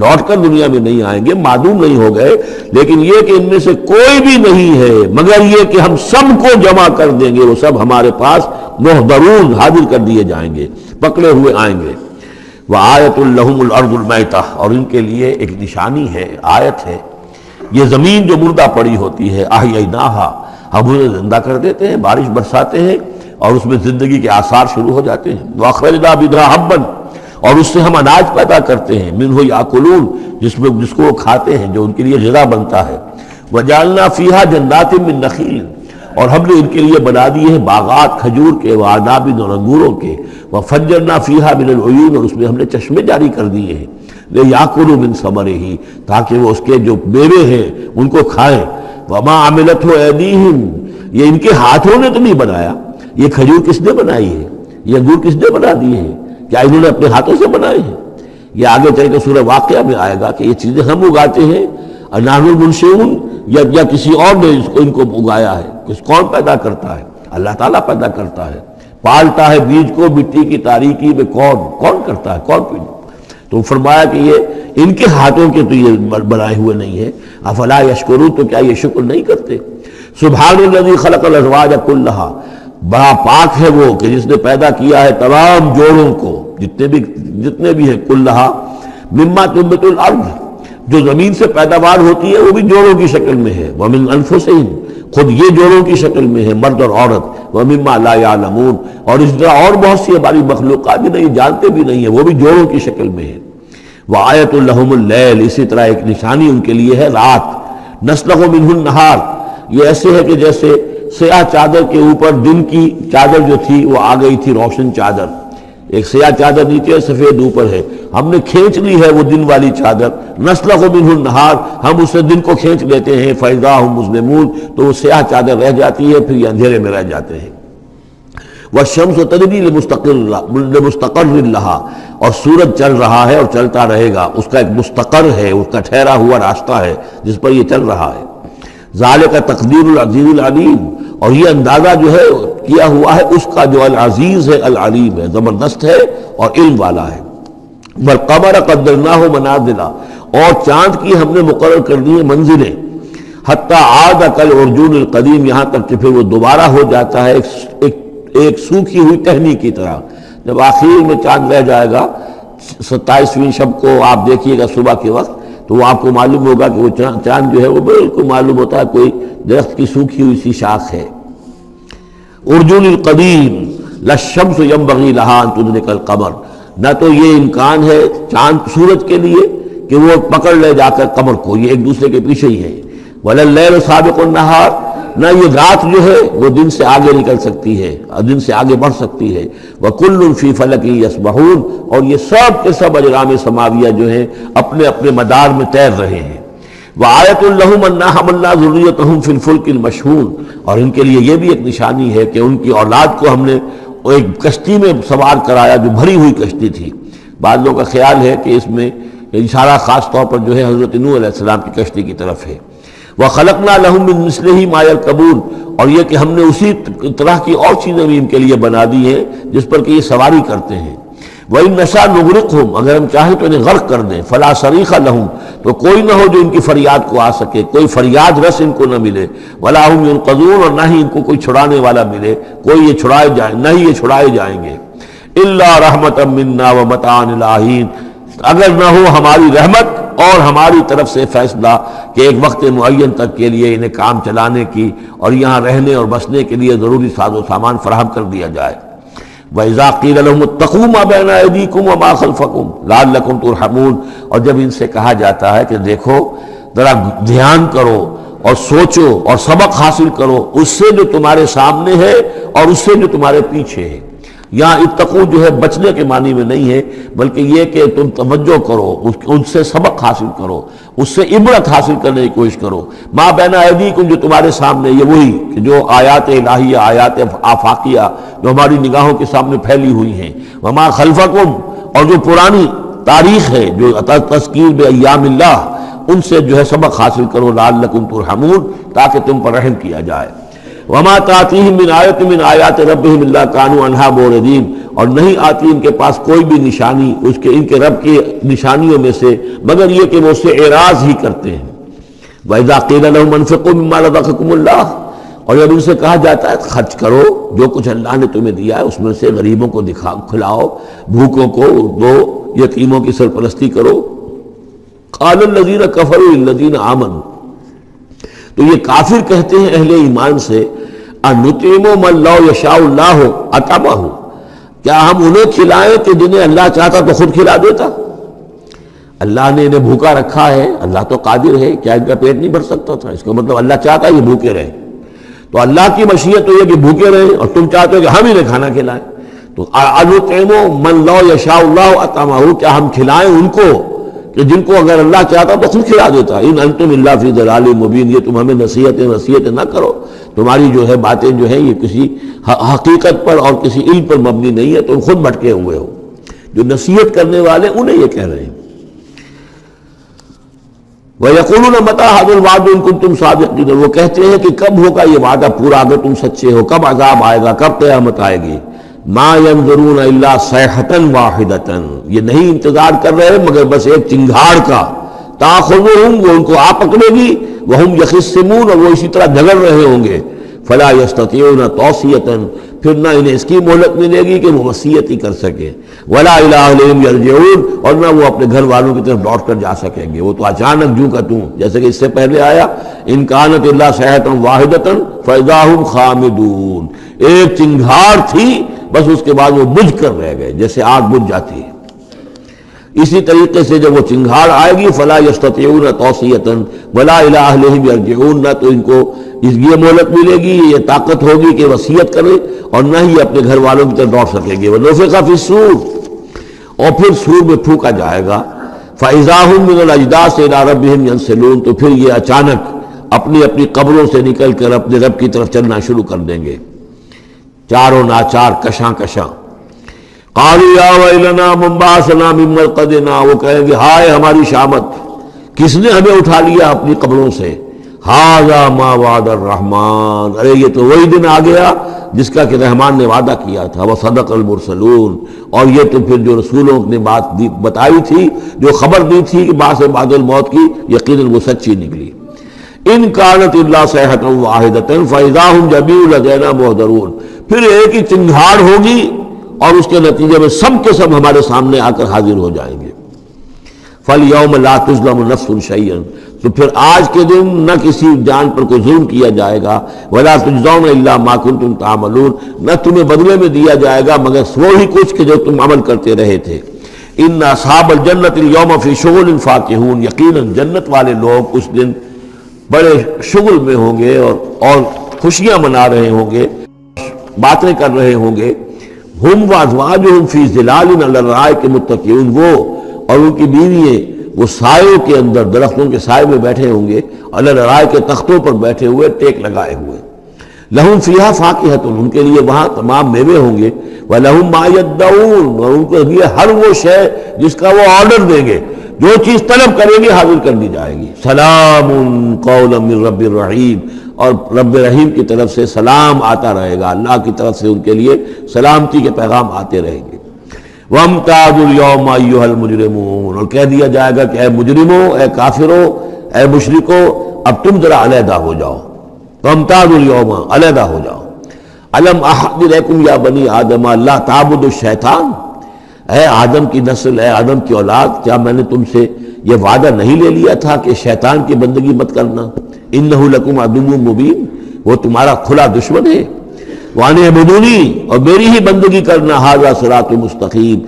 لوٹ کر دنیا میں نہیں آئیں گے، معدوم نہیں ہو گئے، لیکن یہ کہ ان میں سے کوئی بھی نہیں ہے مگر یہ کہ ہم سب کو جمع کر دیں گے، وہ سب ہمارے پاس محضرون حاضر کر دیے جائیں گے، پکڑے ہوئے آئیں گے۔ وَآیَةٌ لَهُمُ الْأَرْضُ الْمَيْتَةُ، اور ان کے لیے ایک نشانی ہے، آیت ہے، یہ زمین جو مردہ پڑی ہوتی ہے، احییناہا، ہم انہیں زندہ کر دیتے ہیں، بارش برساتے ہیں اور اس میں زندگی کے آثار شروع ہو جاتے ہیں۔ وَأَخْرَجْنَا بِهَا حَبًّا، اور اس سے ہم اناج پیدا کرتے ہیں، منہ یاکلون، جس کو وہ کھاتے ہیں، جو ان کے لیے غذا بنتا ہے۔ وجعلنا فیہا جنات من نخیل، اور ہم نے ان کے لیے بنا دیے ہیں باغات کھجور کے، وعناب، اور انگوروں کے، وفجرنا فیہا من العیون، اور اس میں ہم نے چشمے جاری کر دیے ہیں، لیاکلوا من ثمرہ، تاکہ وہ اس کے جو میوے ہیں ان کو کھائیں۔ وما عملتہ ایدیہم، یہ ان کے ہاتھوں نے تو نہیں بنایا، یہ کھجور کس نے بنائی ہے، یہ انگور کس نے بنا دیے ہیں، کیا انہوں نے اپنے ہاتھوں سے بنائے ہیں؟ یہ آگے چل کے سورہ واقعہ میں آئے گا کہ یہ چیزیں ہم اگاتے ہیں، نحن المنشئون، یا کسی اور نے ان کو اگایا ہے، کون پیدا کرتا ہے؟ اللہ تعالیٰ پیدا کرتا ہے، پالتا ہے بیج کو مٹی کی تاریکی میں، کون کرتا ہے، کون پیدا؟ تو فرمایا کہ یہ ان کے ہاتھوں کے تو یہ بنائے ہوئے نہیں ہے۔ افلا یشکرون، تو کیا یہ شکر نہیں کرتے؟ سبحان الذی خلق الازواج کلھا، بڑا پاک ہے وہ کہ جس نے پیدا کیا ہے تمام جوڑوں کو، جتنے بھی ہیں، کلھا مما تنبت الارض، جو زمین سے پیداوار ہوتی ہے وہ بھی جوڑوں کی شکل میں ہے، ومن انفسہم، خود یہ جوڑوں کی شکل میں ہے، مرد اور عورت، ومما لا یعلمون، اور اس طرح اور بہت سی ہماری مخلوقات بھی نہیں جانتے بھی نہیں ہیں، وہ بھی جوڑوں کی شکل میں ہے۔ وآیۃ لہم اللیل، اسی طرح ایک نشانی ان کے لیے ہے رات، نسلخ منہ النہار، یہ ایسے ہے کہ جیسے سیاہ چادر کے اوپر دن کی چادر جو تھی وہ آ گئی تھی روشن چادر، ایک سیاہ چادر نیچے ہے، سفید اوپر ہے، ہم نے کھینچ لی ہے وہ دن والی چادر، نسلخ منہ النہار، ہم اس سے دن کو کھینچ لیتے ہیں، فاذا ہم مظلمون، تو وہ سیاہ چادر رہ جاتی ہے، پھر یہ اندھیرے میں رہ جاتے ہیں۔ والشمس تجری لمستقر لها، اور سورج چل رہا ہے اور چلتا رہے گا، اس کا ایک مستقر ہے، اس کا ٹھہرا ہوا راستہ ہے جس پر یہ چل رہا ہے۔ ذالک تقدیر العزیز العلیم، اور یہ اندازہ جو ہے کیا ہوا ہے اس کا جو العزیز ہے، العلیم ہے، زبردست ہے اور علم والا ہے۔ والقمر قدرناہ منازل، اور چاند کی ہم نے مقرر کر دی منزلیں، حتی عاد کالعرجون القدیم، یہاں تک کہ پھر وہ دوبارہ ہو جاتا ہے ایک سوکھی ہوئی ٹہنی کی طرح۔ جب آخر میں چاند رہ جائے گا 27ویں شب کو آپ دیکھیے گا صبح کے وقت، تو وہ آپ کو معلوم ہوگا کہ وہ چاند جو ہے وہ بالکل معلوم ہوتا ہے کوئی درخت کی سوکھی ہوئی سی شاخ ہے۔ ارجون القدیم للشمس ينبغي لها ان تدرك القمر، نہ تو یہ امکان ہے چاند سورج کے لیے کہ وہ پکڑ لے جا کر قمر کو، یہ ایک دوسرے کے پیچھے ہی ہے۔ ولا الليل سابق النهار، نہ یہ رات جو ہے وہ دن سے آگے نکل سکتی ہے، دن سے آگے بڑھ سکتی ہے۔ وَكُلٌّ فِي فَلَكٍ يَسْبَحُونَ، اور یہ سب کے سب اجرام سماویہ جو ہیں اپنے اپنے مدار میں تیر رہے ہیں۔ وَآیَةٌ لَهُمْ أَنَّا حَمَلْنَا ذُرِّيَّتَهُمْ فِي الْفُلْكِ الْمَشْحُونِ، اور ان کے لیے یہ بھی ایک نشانی ہے کہ ان کی اولاد کو ہم نے ایک کشتی میں سوار کرایا جو بھری ہوئی کشتی تھی۔ بعض لوگوں کا خیال ہے کہ اس میں اشارہ خاص طور پر جو ہے حضرت نوح علیہ السلام کی کشتی کی طرف ہے۔ وَخَلَقْنَا لَهُم مِّن مِّثْلِهِ مَا يَرْكَبُونَ، اور یہ کہ ہم نے اسی طرح کی اور چیزیں بھی ان کے لیے بنا دی ہیں جس پر کہ یہ سواری کرتے ہیں۔ وَإِن نَّشَأْ نُغْرِقْهُمْ، اگر ہم چاہیں تو انہیں غرق کر دیں، فَلَا صَرِيخَ لَهُمْ، تو کوئی نہ ہو جو ان کی فریاد کو آ سکے، کوئی فریاد رس ان کو نہ ملے۔ وَلَا هُمْ يُنقَذُونَ، اور نہ ہی ان کو کوئی چھڑانے والا ملے، کوئی یہ چھڑائے جائیں، نہ ہی یہ چھڑائے جائیں گے۔ إِلَّا رَحْمَةً مِّنَّا وَمَتَاعًا إِلَىٰ حِينٍ، اگر نہ ہو ہماری رحمت اور ہماری طرف سے فیصلہ کہ ایک وقت معین تک کے لیے انہیں کام چلانے کی اور یہاں رہنے اور بسنے کے لیے ضروری ساز و سامان فراہم کر دیا جائے۔ وَإِذَا قِيلَ لَهُمُ اتَّقُوا مَا بَيْنَ أَيْدِيكُمْ وَمَا خَلْفَكُمْ لَعَلَّكُمْ تُرْحَمُونَ، اور جب ان سے کہا جاتا ہے کہ دیکھو ذرا دھیان کرو اور سوچو اور سبق حاصل کرو اس سے جو تمہارے سامنے ہے اور اس سے جو تمہارے پیچھے ہے۔ یہاں اتقو جو ہے بچنے کے معنی میں نہیں ہے، بلکہ یہ کہ تم توجہ کرو، ان سے سبق حاصل کرو، اس سے عبرت حاصل کرنے کی کوشش کرو۔ ما بین ایدیکم، جو تمہارے سامنے، یہ وہی کہ جو آیات الہیہ، آیات آفاقیہ جو ہماری نگاہوں کے سامنے پھیلی ہوئی ہیں، وما خلفکم، اور جو پرانی تاریخ ہے جو تذکیر بایام اللہ، ان سے جو ہے سبق حاصل کرو، لعلکم ترحمون، تاکہ تم پر رحم کیا جائے۔ وما تاتیہم من آیۃ من آیات ربہم الا کانوا عنہا معرضین، اور نہیں آتی ان کے پاس کوئی بھی نشانی اس کے ان کے رب کی نشانیوں میں سے مگر یہ کہ وہ اس سے اعراض ہی کرتے ہیں۔ وَإِذَا قِيلَ لَهُمْ أَنفِقُوا مِمَّا رَزَقَكُمُ اللَّهُ، اور جب ان سے کہا جاتا ہے خرچ کرو جو کچھ اللہ نے تمہیں دیا ہے اس میں سے، غریبوں کو کھلاؤ، بھوکوں کو دو، یتیموں کی سرپرستی کرو۔ قَالَ الَّذِينَ كَفَرُوا لِلَّذِينَ آمَنُوا، تو یہ کافر کہتے ہیں اہل ایمان سے، اَنُطْعِمُ مَن لَّوْ يَشَاءُ اللَّهُ أَطْعَمَهُ، کیا ہم انہیں کھلائیں کہ جنہیں اللہ چاہتا تو خود کھلا دیتا؟ اللہ نے انہیں بھوکا رکھا ہے، اللہ تو قادر ہے، کیا ان کا پیٹ نہیں بھر سکتا تھا؟ اس کا مطلب اللہ چاہتا ہے یہ بھوکے رہیں، تو اللہ کی مشیت تو یہ کہ بھوکے رہیں اور تم چاہتے ہو کہ ہم انہیں کھانا کھلائیں۔ تو اَنُطْعِمُ مَن لَّوْ يَشَاءُ اللَّهُ أَطْعَمَهُ، کیا ہم کھلائیں ان کو کہ جن کو اگر اللہ چاہتا تو خود کھلا دیتا۔ ان انتم الا فی ضلال مبین، یہ تم ہمیں نصیحتیں نہ کرو، تمہاری جو ہے باتیں جو ہیں یہ کسی حقیقت پر اور کسی علم پر مبنی نہیں ہے، تم خود بھٹکے ہوئے ہو۔ جو نصیحت کرنے والے انہیں یہ کہہ رہے ہیں۔ وَيَقُولُونَ مَتَىٰ هَٰذَا الْوَعْدُ إِن كُنتُمْ صَادِقِينَ، وہ کہتے ہیں کہ کب ہوگا یہ وعدہ پورا اگر تم سچے ہو، کب عذاب آئے گا، کب قیامت آئے گی۔ مَا يَنظُرُونَ إِلَّا صَيْحَةً وَاحِدَةً، یہ نہیں انتظار کر رہے مگر بس ایک چنگھاڑ کا، تَأْخُذُهُمْ، وہ ان کو آ پکڑے گی، وَهُمْ يَخِصِّمُونَ، اور وہ اسی طرح جھگڑ رہے ہوں گے۔ فَلَا يَسْتَطِيعُونَ تَوْصِيَةً، پھر نہ انہیں اس کی مہلت ملے گی کہ وہ وصیت ہی کر سکے، وَلَا إِلَىٰ أَهْلِهِمْ يَرْجِعُونَ، اور نہ وہ اپنے گھر والوں کی طرف لوٹ کر جا سکیں گے، وہ تو اچانک جو کا توں، جیسے کہ اس سے پہلے آیا إِن كَانَتْ إِلَّا صَيْحَةً وَاحِدَةً فَإِذَا هُمْ خَامِدُونَ، ایک چنگھاڑ تھی بس اس کے بعد وہ بجھ کر رہ گئے، جیسے آگ بجھ جاتی ہے۔ اسی طریقے سے جب وہ چنگھاڑ آئے گی فلا یستطیعون توصیۃ ولا الی اہلہم یرجعون، نہ تو ان کو یہ مہلت ملے گی، یہ طاقت ہوگی کہ وصیت کرے، اور نہ ہی اپنے گھر والوں کی طرف لوٹ سکیں گے۔ ونفخ فی الصور، اور پھر سور میں پھونکا جائے گا، فاذا ہم من الاجداث الی ربہم ینسلون، تو پھر یہ اچانک اپنی اپنی قبروں سے نکل کر اپنے رب کی طرف چلنا شروع کر دیں گے، چاروں ناچار کشاں کشاں۔ قالوا یا ویلنا من بعثنا من مرقدنا، وہ کہیں گے ہائے ہماری شامت، کس نے ہمیں اٹھا لیا اپنی قبروں سے۔ ھذا ما وعد الرحمن، ارے یہ تو وہی دن آ گیا جس کا کہ رحمان نے وعدہ کیا تھا، وصدق المرسلون، اور یہ تو پھر جو رسولوں نے بات بتائی تھی، جو خبر دی تھی کہ بعث بعد الموت کی، یقیناً وہ سچی نکلی۔ ان کانت الا صیحۃ واحدۃ فاذا هم جميع لدینا محضرون، پھر ایک ہی چنگھاڑ ہوگی اور اس کے نتیجے میں سب کے سب ہمارے سامنے آ کر حاضر ہو جائیں گے۔ فَالْيَوْمَ لَا تُظْلَمُ نَفْسٌ شَيْئًا، تو پھر آج کے دن نہ کسی جان پر کوئی ظلم کیا جائے گا، وَلَا تُجْزَوْنَ إِلَّا مَا كُنتُمْ تَعْمَلُونَ، نہ تمہیں بدلے میں دیا جائے گا مگر وہی کچھ کہ جو تم عمل کرتے رہے تھے۔ إِنَّ أَصْحَابَ الْجَنَّةِ الْيَوْمَ فِي شُغُلٍ فَاكِهُونَ، یقیناً جنت والے لوگ اس دن بڑے شغل میں ہوں گے اور خوشیاں منا رہے ہوں گے، باتیں کر رہے ہوں گے۔ ہم وازواجہم فی ظلال علی الارائک متکئون، وہ اور ان کی بیوییں وہ سایوں کے اندر، درختوں کے سائے میں بیٹھے ہوں گے، علی الارائک کے تختوں پر بیٹھے ہوئے، ٹیک لگائے ہوئے۔ لہم فیہا فاکہۃ، ان کے لیے وہاں تمام میوے ہوں گے، ولہم ما یدعون، اور ان کے لیے ہر وہ شے جس کا وہ آرڈر دیں گے، جو چیز طلب کریں گے حاضر کر دی جائے گی۔ سلام قولا من رب الرحیم، اور رب رحیم کی طرف سے سلام آتا رہے گا، اللہ کی طرف سے ان کے لیے سلامتی کے پیغام آتے رہیں گے۔ وَامْتَازُوا الْيَوْمَ أَيُّهَا الْمُجْرِمُونَ، اور کہہ دیا جائے گا کہ اے مجرموں، اے کافروں، اے مشرکوں، اب تم ذرا علیحدہ ہو جاؤ۔ وَامْتَازُوا الْيَوْمَ، علیحدہ ہو جاؤ۔ أَلَمْ أَعْهَدْ إِلَيْكُمْ يَا بَنِي آدَمَ أَلَّا تَعْبُدُوا الشَّيْطَانَ، اے آدم کی نسل، اے آدم کی اولاد، کیا میں نے تم سے یہ وعدہ نہیں لے لیا تھا کہ شیطان کی بندگی مت کرنا؟ إِنَّهُ لَكُمْ عَدُوٌّ مُبِينٌ، وہ تمہارا کھلا دشمن ہے۔ وَأَنِ اعْبُدُونِي، اور میری ہی بندگی کرنا، ھذا صراط مستقیم،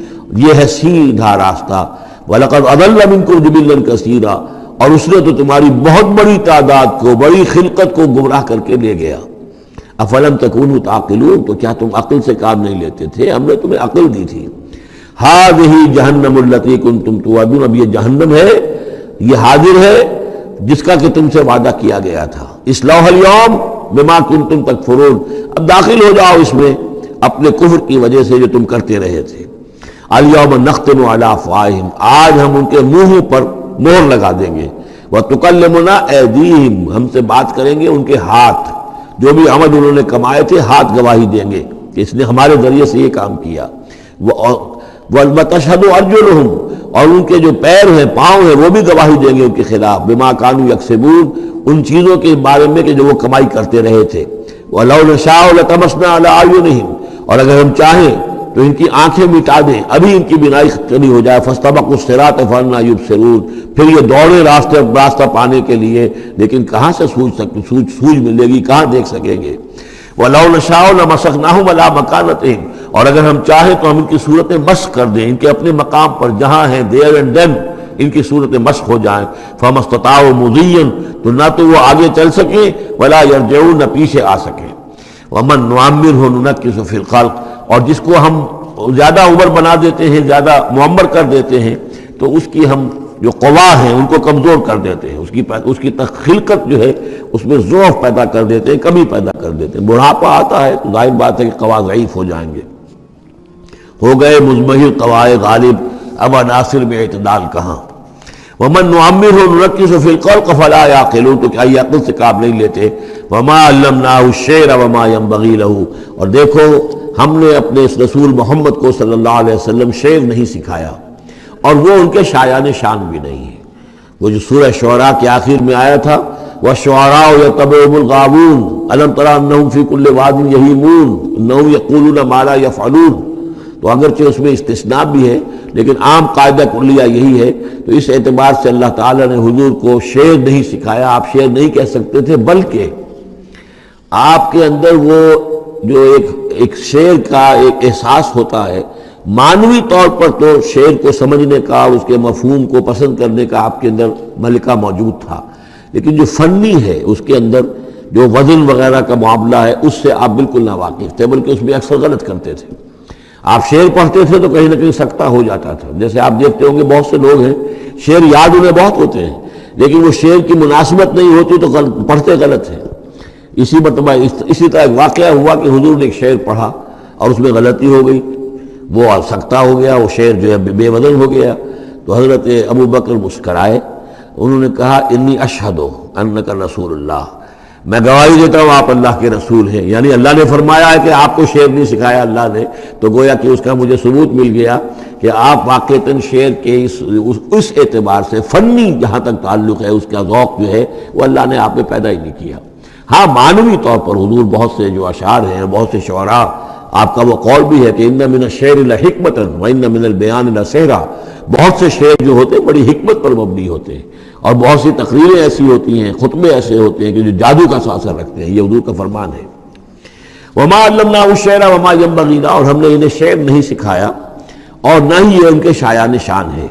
یہ ہے سیدھا راستہ۔ وَلَقَدْ أَضَلَّ مِنكُمْ جِبِلًّا كَثِيرًا، اور اس نے تو تمہاری بہت بڑی تعداد کو، بڑی خلقت کو گمراہ کر کے لے گیا۔ أَفَلَمْ تَكُونُوا تَعْقِلُونَ، تو کیا تم عقل سے کام نہیں لیتے تھے؟ ہم نے تمہیں عقل دی تھی۔ هَذِهِ جَهَنَّمُ الَّتِي كُنتُمْ تُوعَدُونَ، اب یہ جہنم ہے، یہ حاضر ہے جس کا کہ تم سے وعدہ کیا گیا تھا۔ اصلوها اليوم بما كنتم تکفرون، اب داخل ہو جاؤ اس میں اپنے کفر کی وجہ سے جو تم کرتے رہے تھے۔ اليوم نختم على افواہہم، آج ہم ان کے منہوں پر مہر لگا دیں گے۔ وتکلمنا ایدیہم، ہم سے بات کریں گے ان کے ہاتھ، جو بھی عمل انہوں نے کمائے تھے ہاتھ گواہی دیں گے کہ اس نے ہمارے ذریعے سے یہ کام کیا۔ وتشہد ارجلہم، اور ان کے جو پیر ہیں، پاؤں ہیں، وہ بھی گواہی دیں گے ان کے خلاف، بما کانوا یکسبون، ان چیزوں کے بارے میں کہ جو وہ کمائی کرتے رہے تھے۔ وَلَوْ نَشَاءُ لَطَمَسْنَا عَلَىٰ أَعْيُنِهِمْ، اور اگر ہم چاہیں تو ان کی آنکھیں مٹا دیں، ابھی ان کی بینائی چلی ہو جائے۔ فَاسْتَبَقُوا الصِّرَاطَ فَأَنَّىٰ يُبْصِرُونَ، پھر یہ دوڑے راستہ پانے کے لیے، لیکن کہاں سے سوجھ ملے گی، کہاں دیکھ سکیں گے۔ وَلَوْ نَشَاءُ لَمَسَخْنَاهُمْ عَلَىٰ مَكَانَتِهِمْ، اور اگر ہم چاہیں تو ہم ان کی صورتیں مسخ کر دیں، ان کے اپنے مقام پر جہاں ہیں، there and then ان کی صورتیں مسخ ہو جائیں۔ فَمَا اسْتَطَاعُوا مُضِيًّا، تو نہ تو وہ آگے چل سکیں، وَلَا يَرْجِعُونَ، نہ پیچھے آ سکیں۔ وَمَن نُعَمِّرْهُ نُنَكِّسُ فِي الْخَلْقِ، اور جس کو ہم زیادہ عمر بنا دیتے ہیں، زیادہ معمر کر دیتے ہیں، تو اس کی ہم جو قوا ہیں ان کو کمزور کر دیتے ہیں، اس کی خلقت جو ہے اس میں ضعف پیدا کر دیتے ہیں، کمی پیدا کر دیتے ہیں۔ بڑھاپا آتا ہے تو ظاہر بات ہے کہ قوا ضعیف ہو جائیں گے، ہو گئے مزمحل قوائے غالب، اب عناصر میں اعتدال کہاں۔ وَمَن نُعَمِّرْهُ نُنَكِّسُ فِي الْخَلْقِ فَلَا يَعْقِلُونَ، تو کیا یہ عقل سے کام نہیں لیتے۔ وَمَا عَلَّمْنَاهُ الشِّعْرَ وَمَا يَنبَغِي لَهُ، اور دیکھو ہم نے اپنے اس رسول محمد کو صلی اللہ علیہ وسلم شعر نہیں سکھایا، اور وہ ان کے شایان شان بھی نہیں ہے۔ وہ جو سورہ شعراء کے آخر میں آیا تھا، وَالشُّعَرَاءُ يَتَّبِعُهُمُ الْغَاوُونَ أَلَمْ تَرَ أَنَّهُمْ فِي كُلِّ وَادٍ يَهِيمُونَ إِنَّهُمْ يَقُولُونَ مَا لَا يَفْعَلُونَ، تو اگرچہ اس میں استثناء بھی ہے لیکن عام قاعدہ کلیہ یہی ہے۔ تو اس اعتبار سے اللہ تعالیٰ نے حضور کو شعر نہیں سکھایا، آپ شعر نہیں کہہ سکتے تھے، بلکہ آپ کے اندر وہ جو ایک شعر کا ایک احساس ہوتا ہے، معنوی طور پر تو شعر کو سمجھنے کا، اس کے مفہوم کو پسند کرنے کا آپ کے اندر ملکہ موجود تھا، لیکن جو فنی ہے اس کے اندر جو وزن وغیرہ کا معاملہ ہے اس سے آپ بالکل ناواقف تھے، بلکہ اس میں اکثر غلط کرتے تھے۔ آپ شعر پڑھتے تھے تو کہیں نہ کہیں سکتہ ہو جاتا تھا، جیسے آپ دیکھتے ہوں گے بہت سے لوگ ہیں شعر یاد انہیں بہت ہوتے ہیں، لیکن وہ شعر کی مناسبت نہیں ہوتی تو پڑھتے غلط ہیں۔ اسی مرتبہ اسی طرح ایک واقعہ ہوا کہ حضور نے ایک شعر پڑھا اور اس میں غلطی ہو گئی، وہ سکتہ ہو گیا، وہ شعر جو ہے بے وزن ہو گیا۔ تو حضرت ابو بکر مسکرائے، انہوں نے کہا انی اشہد انک رسول اللہ، میں گواہی دیتا ہوں آپ اللہ کے رسول ہیں، یعنی اللہ نے فرمایا ہے کہ آپ کو شعر نہیں سکھایا اللہ نے، تو گویا کہ اس کا مجھے ثبوت مل گیا کہ آپ واقعتاً شعر کے اس اعتبار سے فنی جہاں تک تعلق ہے اس کا ذوق جو ہے وہ اللہ نے آپ میں پیدا ہی نہیں کیا۔ ہاں معنوی طور پر حضور بہت سے جو اشعار ہیں، بہت سے شعراء، آپ کا وہ قول بھی ہے کہ ان من الشعر لحکمۃ وان من البیان لسحرا، بہت سے شعر جو ہوتے ہیں بڑی حکمت پر مبنی ہوتے ہیں، اور بہت سی تقریریں ایسی ہوتی ہیں، خطبے ایسے ہوتے ہیں کہ جو جادو کا اثر رکھتے ہیں، یہ حضور کا فرمان ہے۔ وما علمناه الشعر وما ينبغي له، اور ہم نے انہیں شعر نہیں سکھایا اور نہ ہی یہ ان کے شایان شان ہے۔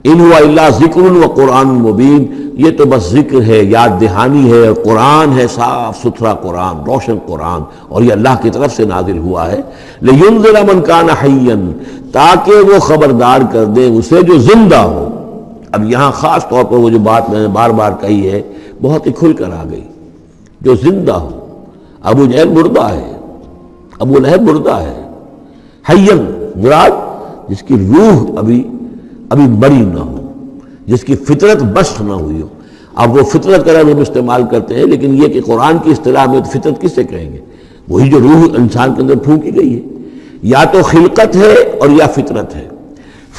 ان هو الا ذکر وقرآن مبین، یہ تو بس ذکر ہے، یاد دہانی ہے، اور قرآن ہے، صاف ستھرا قرآن، روشن قرآن، اور یہ اللہ کی طرف سے نازل ہوا ہے۔ لینذر من کان حیا، تاکہ وہ خبردار کر دے اسے جو زندہ ہو۔ اب یہاں خاص طور پر وہ جو بات میں نے بار بار کہی ہے بہت ہی کھل کر آ گئی، جو زندہ ہو۔ ابو جہل مردہ ہے، ابو لہب مردہ ہے، حیّن مراد جس کی روح ابھی بری نہ ہو، جس کی فطرت بشق نہ ہوئی ہو۔ اب وہ فطرت کا لفظ ہم استعمال کرتے ہیں، لیکن یہ کہ قرآن کی اصطلاح میں فطرت کس سے کہیں گے؟ وہی جو روح انسان کے اندر پھونکی گئی ہے، یا تو خلقت ہے اور یا فطرت ہے۔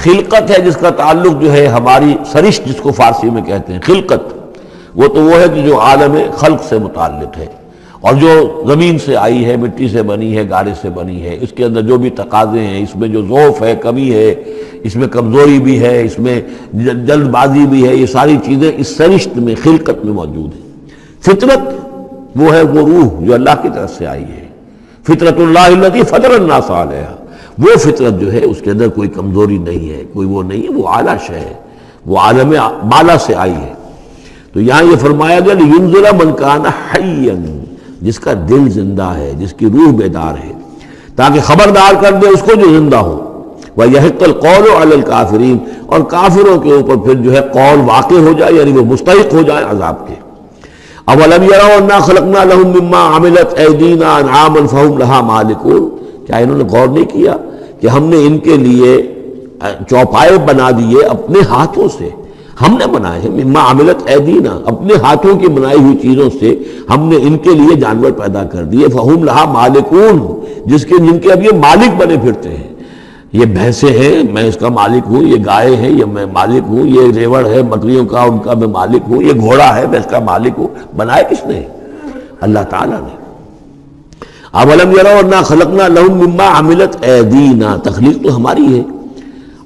خلقت ہے جس کا تعلق جو ہے ہماری سرشت جس کو فارسی میں کہتے ہیں خلقت، وہ تو وہ ہے کہ جو عالم خلق سے متعلق ہے، اور جو زمین سے آئی ہے، مٹی سے بنی ہے، گارے سے بنی ہے، اس کے اندر جو بھی تقاضے ہیں، اس میں جو ضعف ہے، کمی ہے، اس میں کمزوری بھی ہے، اس میں جلد بازی بھی ہے، یہ ساری چیزیں اس سرشت میں خلقت میں موجود ہیں۔ فطرت وہ ہے وہ روح جو اللہ کی طرف سے آئی ہے، فطرت اللہ التی فطر الناس علیہا، وہ فطرت جو ہے اس کے اندر کوئی کمزوری نہیں ہے، کوئی وہ نہیں ہے، وہ اعلیٰ شے ہے، وہ عالم بالا سے آئی ہے۔ تو یہاں یہ فرمایا گیا لینذر من کان حیا، جس کا دل زندہ ہے، جس کی روح بیدار ہے، تاکہ خبردار کر دے اس کو جو زندہ ہو۔ وَيَحِقَّ الْقَوْلُ عَلَى الْكَافِرِينَ، اور کافروں کے اوپر پھر جو ہے قول واقع ہو جائے، یعنی وہ مستحق ہو جائے عذاب کے۔ أَوَلَمْ يَرَوْا أَنَّا خَلَقْنَا لَهُم مِّمَّا عَمِلَتْ أَيْدِينَا أَنْعَامًا فَهُمْ لَهَا مَالِكُونَ، کیا انہوں نے غور نہیں کیا کہ ہم نے ان کے لیے چوپائے بنا دیے اپنے ہاتھوں سے، ہم نے بنائے ہیں، مما عملت ایدینا، اپنے ہاتھوں کی بنائی ہوئی چیزوں سے ہم نے ان کے لیے جانور پیدا کر دیے، فہم لہا مالکون، جن کے اب یہ مالک بنے پھرتے ہیں۔ یہ بھینسیں ہیں، میں اس کا مالک ہوں، یہ گائے ہیں، یہ میں مالک ہوں، یہ ریوڑ ہے بکریوں کا، ان کا میں مالک ہوں، یہ گھوڑا ہے، میں اس کا مالک ہوں۔ بنائے کس نے؟ اللہ تعالیٰ نے۔ اولم یروا انا خلقنا لهم مما عملت ایدینا، تخلیق تو ہماری ہے،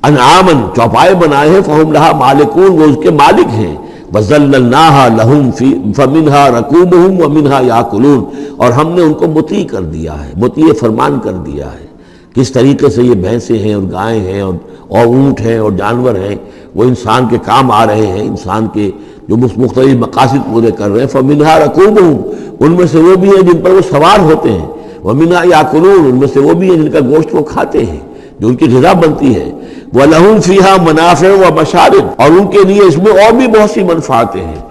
انعامن چوپائے بنائے ہیں، فہم لہا مالکون، وہ اس کے مالک ہیں، وذللناها لهم فمنها ركوبهم ومنها ياكلون، اور ہم نے ان کو مطیع کر دیا ہے، مطیع فرمان کر دیا ہے۔ کس طریقے سے یہ بھینسیں ہیں اور گائیں ہیں اور اونٹ ہیں اور جانور ہیں، وہ انسان کے کام آ رہے ہیں، انسان کے جو مختلف مقاصد پورے کر رہے ہیں۔ فمنها ركوبهم، ان میں سے وہ بھی ہیں جن پر وہ سوار ہوتے ہیں، ومنها ياكلون، ان میں سے وہ بھی ہیں جن کا گوشت وہ کھاتے ہیں، جو ان کی غذا بنتی ہے۔ وَلَهُمْ فِيهَا مَنَافِعُ وَمَشَارِبُ، اور ان کے لیے اس میں اور بھی بہت سی منفعتیں ہیں۔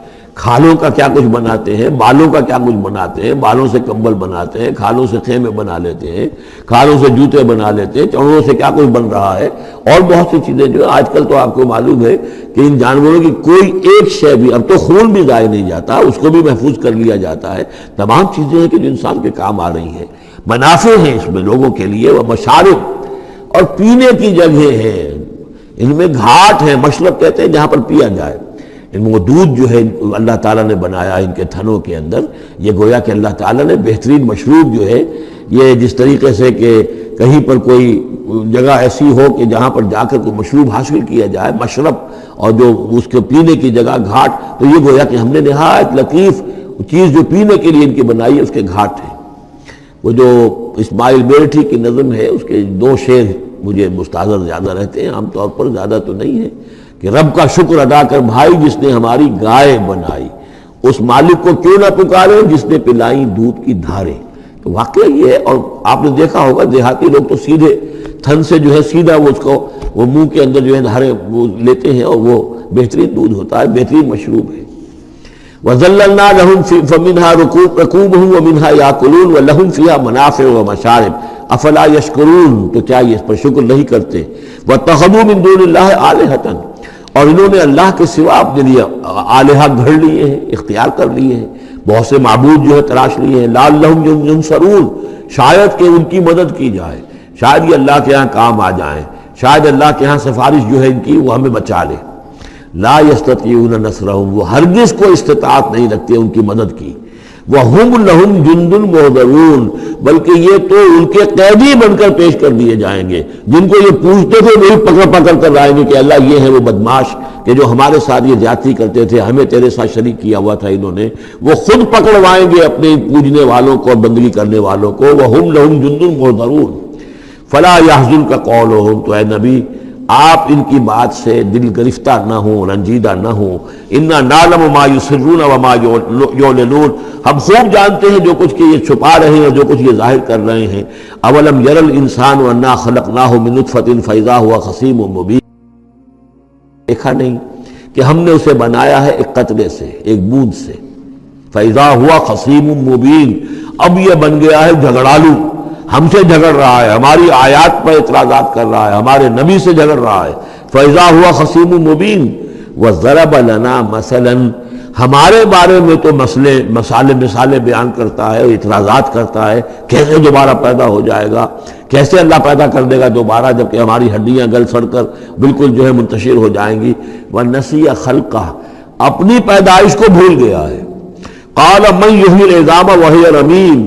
کھالوں کا کیا کچھ بناتے ہیں، بالوں کا کیا کچھ بناتے ہیں، بالوں سے کمبل بناتے ہیں، کھالوں سے خیمے بنا لیتے ہیں، کھالوں سے جوتے بنا لیتے ہیں، چڑوں سے کیا کچھ بن رہا ہے، اور بہت سی چیزیں جو آج کل تو آپ کو معلوم ہے کہ ان جانوروں کی کوئی ایک شے بھی، اب تو خون بھی ضائع نہیں جاتا، اس کو بھی محفوظ کر لیا جاتا ہے۔ تمام چیزیں ہیں کہ جو انسان کے کام آ رہی ہیں، منافع ہیں اس میں لوگوں کے لیے، وہ مشارب، اور پینے کی جگہ ہیں، ان میں گھاٹ ہیں، مشرب کہتے ہیں جہاں پر پیا جائے۔ ان میں وہ دودھ جو ہے اللہ تعالیٰ نے بنایا ان کے تھنوں کے اندر، یہ گویا کہ اللہ تعالیٰ نے بہترین مشروب جو ہے، یہ جس طریقے سے کہ کہیں پر کوئی جگہ ایسی ہو کہ جہاں پر جا کر کوئی مشروب حاصل کیا جائے، مشرب، اور جو اس کے پینے کی جگہ گھاٹ، تو یہ گویا کہ ہم نے نہایت لطیف چیز جو پینے کے لیے ان کی بنائی ہے، اس کے گھاٹ ہیں۔ وہ جو اسماعیل بیرٹھی کی نظم ہے، اس کے 2 شعر مجھے مستحضر زیادہ رہتے ہیں، عام طور پر زیادہ تو نہیں ہے، کہ رب کا شکر ادا کر بھائی جس نے ہماری گائے بنائی، اس مالک کو کیوں نہ پکارے جس نے پلائیں دودھ کی دھاریں۔ تو واقعہ یہ ہے، اور آپ نے دیکھا ہوگا دیہاتی لوگ تو سیدھے تھن سے جو ہے سیدھا وہ منہ کے اندر جو ہے دھاریں وہ لیتے ہیں، اور وہ بہترین دودھ ہوتا ہے، بہترین مشروب ہے۔ وَذَلَّلْنَا لَهُمْ فَمِنْهَا رَكُوبُهُمْ وَمِنْهَا يَأْكُلُونَ وَلَهُمْ فِيهَا مَنَافِعُ وَمَشَارِبُ أَفَلَا يَشْكُرُونَ، تو کیا یہ اس پر شکر نہیں کرتے؟ وَاتَّخَذُوا مِن دُونِ اللَّهِ آلِهَةً، اور انہوں نے اللہ کے سوا اپنے لیے آلہہ گھڑ لیے ہیں، اختیار کر لیے ہیں، بہت سے معبود جو ہے تلاش لیے ہیں، لَعَلَّهُمْ يُنصَرُونَ، شاید کہ ان کی مدد کی جائے، شاید یہ اللہ کے ہاں کام آ جائیں، شاید اللہ کے ہاں سفارش جو ہے ان کی وہ ہمیں بچا لے۔ لا یستطیعون نصرہم، وہ ہرگز کو استطاعت نہیں رکھتے ان کی مدد کی۔ وہم لہم جند محضرون، بلکہ یہ تو ان کے قیدی بن کر پیش کر دیے جائیں گے، جن کو یہ پوچھتے تھے وہی پکڑ پکڑ کر لائیں گے کہ اللہ یہ ہے وہ بدماش کہ جو ہمارے ساتھ یہ زیادتی کرتے تھے، ہمیں تیرے ساتھ شریک کیا ہوا تھا انہوں نے، وہ خود پکڑوائیں گے اپنے پوجنے والوں کو اور بندگی کرنے والوں کو۔ وہم لہم جند محضرون فلا یحزنک قولہم، تو اے نبی آپ ان کی بات سے دل گرفتہ نہ ہوں، رنجیدہ نہ ہوں۔ انا نعلم ما یسرون وما یعلنون، ہم خوب جانتے ہیں جو کچھ کہ یہ چھپا رہے ہیں اور جو کچھ یہ ظاہر کر رہے ہیں۔ اولم یر الانسان انا خلقناہ من نطفۃ فاذا هو خصیم مبین، دیکھا نہیں کہ ہم نے اسے بنایا ہے ایک قطرے سے، ایک بوند سے، فاذا هو خصیم مبین، اب یہ بن گیا ہے جھگڑالو، ہم سے جھگڑ رہا ہے، ہماری آیات پر اعتراضات کر رہا ہے، ہمارے نبی سے جھگڑ رہا ہے۔ فَإِذَا هُوَ خَصِيمٌ مُّبِينٌ وَضَرَبَ لَنَا مَثَلًا، ہمارے بارے میں تو مثالیں بیان کرتا ہے، اعتراضات کرتا ہے، کیسے دوبارہ پیدا ہو جائے گا، کیسے اللہ پیدا کر دے گا دوبارہ جبکہ ہماری ہڈیاں گل سڑ کر بالکل جو ہے منتشر ہو جائیں گی۔ وَنَسِيَ خَلْقَهُ، اپنی پیدائش کو بھول گیا ہے۔ قَالَ مَن يُحْيِي الْعِظَامَ وَهِيَ رَمِيمٌ،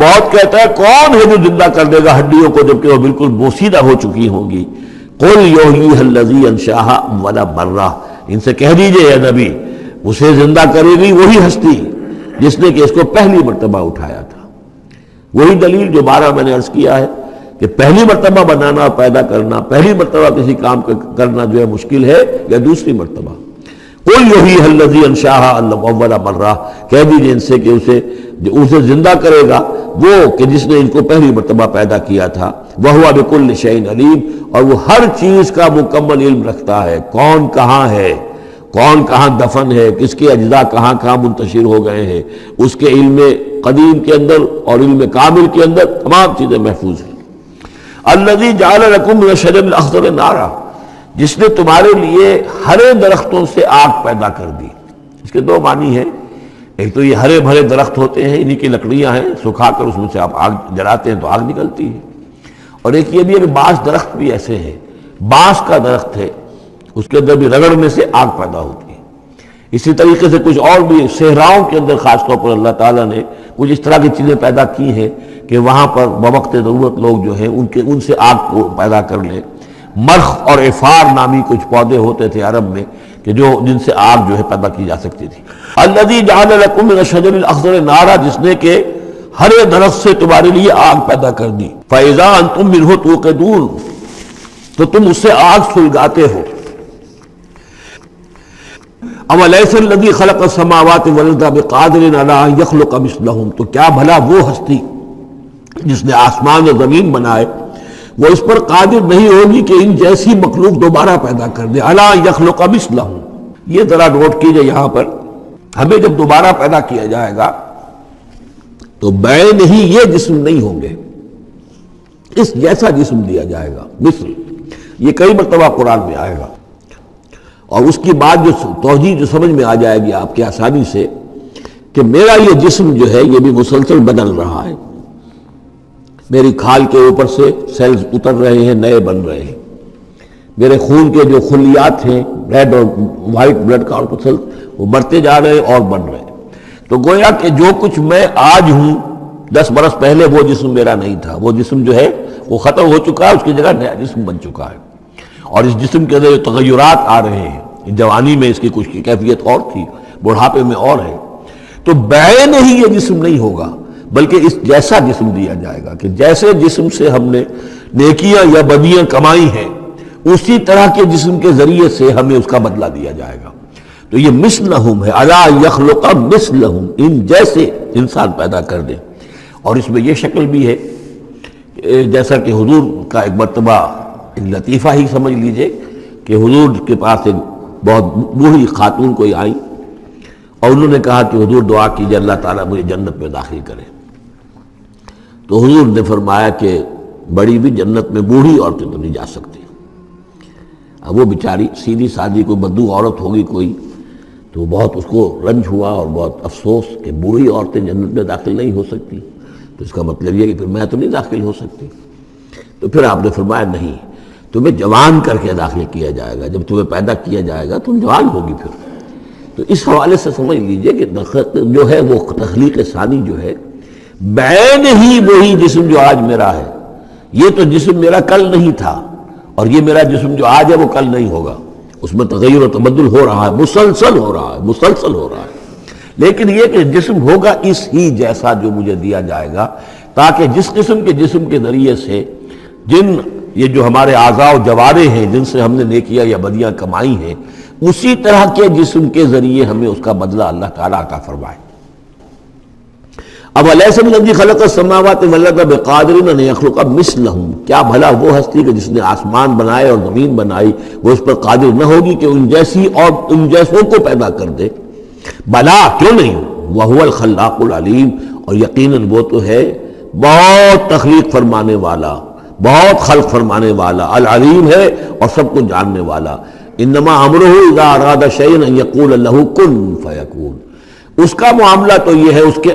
بہت کہتا ہے کون ہے جو زندہ کر دے گا ہڈیوں کو جبکہ وہ بالکل بوسیدہ ہو چکی ہوں گی۔ قُلْ يُحْيِيهَا الَّذِي أَنشَأَهَا أَوَّلَ مَرَّةٍ، ان سے کہہ دیجئے اے نبی اسے زندہ کرے گی وہی ہستی جس نے کہ اس کو پہلی مرتبہ اٹھایا تھا۔ وہی دلیل جو بارہ میں نے عرض کیا ہے کہ پہلی مرتبہ بنانا اور پیدا کرنا، پہلی مرتبہ کسی کام کرنا جو ہے مشکل ہے یا دوسری مرتبہ۔ قُلْ يُحْيِيهَا الَّذِي أَنشَأَهَا أَوَّلَ مَرَّةٍ، کہہ دیجئے ان سے کہ اسے زندہ کرے گا وہ کہ جس نے ان کو پہلی مرتبہ پیدا کیا تھا۔ وَهُوَ بِكُلِّ شَيْءٍ عَلِيمٌ، اور وہ ہر چیز کا مکمل علم رکھتا ہے، کون کہاں ہے، کون کہاں دفن ہے، کس کے اجزاء کہاں کہاں منتشر ہو گئے ہیں، اس کے علم قدیم کے اندر اور علم کامل کے اندر تمام چیزیں محفوظ ہیں۔ الَّذِي جَعَلَ لَكُم مِّنَ الشَّجَرِ الْأَخْضَرِ نَارًا، جس نے تمہارے لیے ہرے درختوں سے آگ پیدا کر دی۔ اس کے دو معنی ہیں، ایک تو یہ ہرے بھرے درخت ہوتے ہیں، انہی کی لکڑیاں ہیں، سکھا کر اس میں سے آپ آگ جلاتے ہیں تو آگ نکلتی ہے، اور ایک یہ بھی ہے کہ بعض درخت بھی ایسے ہیں، بانس کا درخت ہے اس کے اندر بھی رگڑنے سے آگ پیدا ہوتی ہے۔ اسی طریقے سے کچھ اور بھی صحراؤں کے اندر خاص طور پر اللہ تعالیٰ نے کچھ اس طرح کی چیزیں پیدا کی ہیں کہ وہاں پر بوقت ضرورت لوگ جو ہیں ان سے آگ کو پیدا کر لیں۔ مرخ اور افار نامی کچھ پودے ہوتے تھے عرب میں کہ جن سے آگ جو ہے پیدا کی جا سکتی تھی۔ الذی جعل لکم من الشجر الاخضر نارا، جس نے کہ ہرے درخت سے تمہارے لیے آگ پیدا کر دی۔ فاذا انتم منہ توقدون، تو تم اس سے آگ سلگاتے ہو۔ اولیس الذی خلق السماوات والارض بقادر علی ان یخلق مثلہم، تو کیا بھلا وہ ہستی جس نے آسمان اور زمین بنائے وہ اس پر قادر نہیں ہوگی کہ ان جیسی مخلوق دوبارہ پیدا کر دے۔ علی ان یخلق مثلہم، یہ ذرا نوٹ کیجئے، یہاں پر ہمیں جب دوبارہ پیدا کیا جائے گا تو بین ہی یہ جسم نہیں ہوں گے، اس جیسا جسم دیا جائے گا، مثل، یہ کئی مرتبہ قرآن میں آئے گا، اور اس کی بات جو توجیہ جو سمجھ میں آ جائے گی آپ کے آسانی سے کہ میرا یہ جسم جو ہے یہ بھی مسلسل بدل رہا ہے، میری کھال کے اوپر سے سیلز اتر رہے ہیں، نئے بن رہے ہیں، میرے خون کے جو خلیات ہیں ریڈ اور وائٹ بلڈ کارپسل وہ بڑھتے جا رہے ہیں اور بن رہے ہیں۔ تو گویا کہ جو کچھ میں آج ہوں 10 برس پہلے وہ جسم میرا نہیں تھا، وہ جسم جو ہے وہ ختم ہو چکا ہے، اس کی جگہ نیا جسم بن چکا ہے، اور اس جسم کے اندر جو تغیرات آ رہے ہیں، جوانی میں اس کی کچھ کی کیفیت اور تھی، بڑھاپے میں اور ہے، تو بین ہی یہ جسم نہیں ہوگا بلکہ اس جیسا جسم دیا جائے گا کہ جیسے جسم سے ہم نے نیکیاں یا بدیاں کمائی ہیں اسی طرح کے جسم کے ذریعے سے ہمیں اس کا بدلہ دیا جائے گا. تو یہ مثلہم ہے، الا یخلق مثلہم، ان جیسے انسان پیدا کر دے. اور اس میں یہ شکل بھی ہے جیسا کہ حضور کا ایک مرتبہ ایک لطیفہ ہی سمجھ لیجئے کہ حضور کے پاس ایک بہت بوڑھی خاتون کوئی آئی اور انہوں نے کہا کہ حضور دعا کیجئے اللہ تعالیٰ مجھے جنت میں داخل کرے. تو حضور نے فرمایا کہ بڑی بھی جنت میں بوڑھی عورتیں تو نہیں جا سکتی. اب وہ بیچاری سیدھی سادھی کوئی بدو عورت ہوگی کوئی، تو بہت اس کو رنج ہوا اور بہت افسوس کہ بوڑھی عورتیں جنت میں داخل نہیں ہو سکتی. تو اس کا مطلب یہ کہ پھر میں تو نہیں داخل ہو سکتی. تو پھر آپ نے فرمایا نہیں، تمہیں جوان کر کے داخل کیا جائے گا. جب تمہیں پیدا کیا جائے گا تم جوان ہوگی پھر. تو اس حوالے سے سمجھ لیجئے کہ جو ہے وہ تخلیق ثانی جو ہے بعین ہی وہی جسم جو آج میرا ہے. یہ تو جسم میرا کل نہیں تھا اور یہ میرا جسم جو آج ہے وہ کل نہیں ہوگا. اس میں تغیر و تبدل ہو رہا ہے، مسلسل ہو رہا ہے، مسلسل ہو رہا ہے. لیکن یہ کہ جسم ہوگا اس ہی جیسا جو مجھے دیا جائے گا، تاکہ جس قسم کے جسم کے ذریعے سے یہ جو ہمارے اعضاء و جوارح ہیں جن سے ہم نے نیکیاں یا بدیاں کمائی ہیں، اسی طرح کے جسم کے ذریعے ہمیں اس کا بدلہ اللہ تعالیٰ عطا فرمائے. اب الیس الذی خلق السماوات والارض بقادر ان یخلق مثلہم، کیا بھلا وہ ہستی کہ جس نے آسمان بنائے اور زمین بنائی وہ اس پر قادر نہ ہوگی کہ ان جیسی اور ان جیسوں کو پیدا کر دے؟ بلا، کیوں نہیں، وہو الخلاق العلیم، اور یقیناً وہ تو ہے بہت تخلیق فرمانے والا، بہت خلق فرمانے والا، العلیم ہے اور سب کو جاننے والا. انما امرہ اذا اراد شیئا ان یقول لہ کن فیکون. اس کا معاملہ تو یہ ہے، اس کے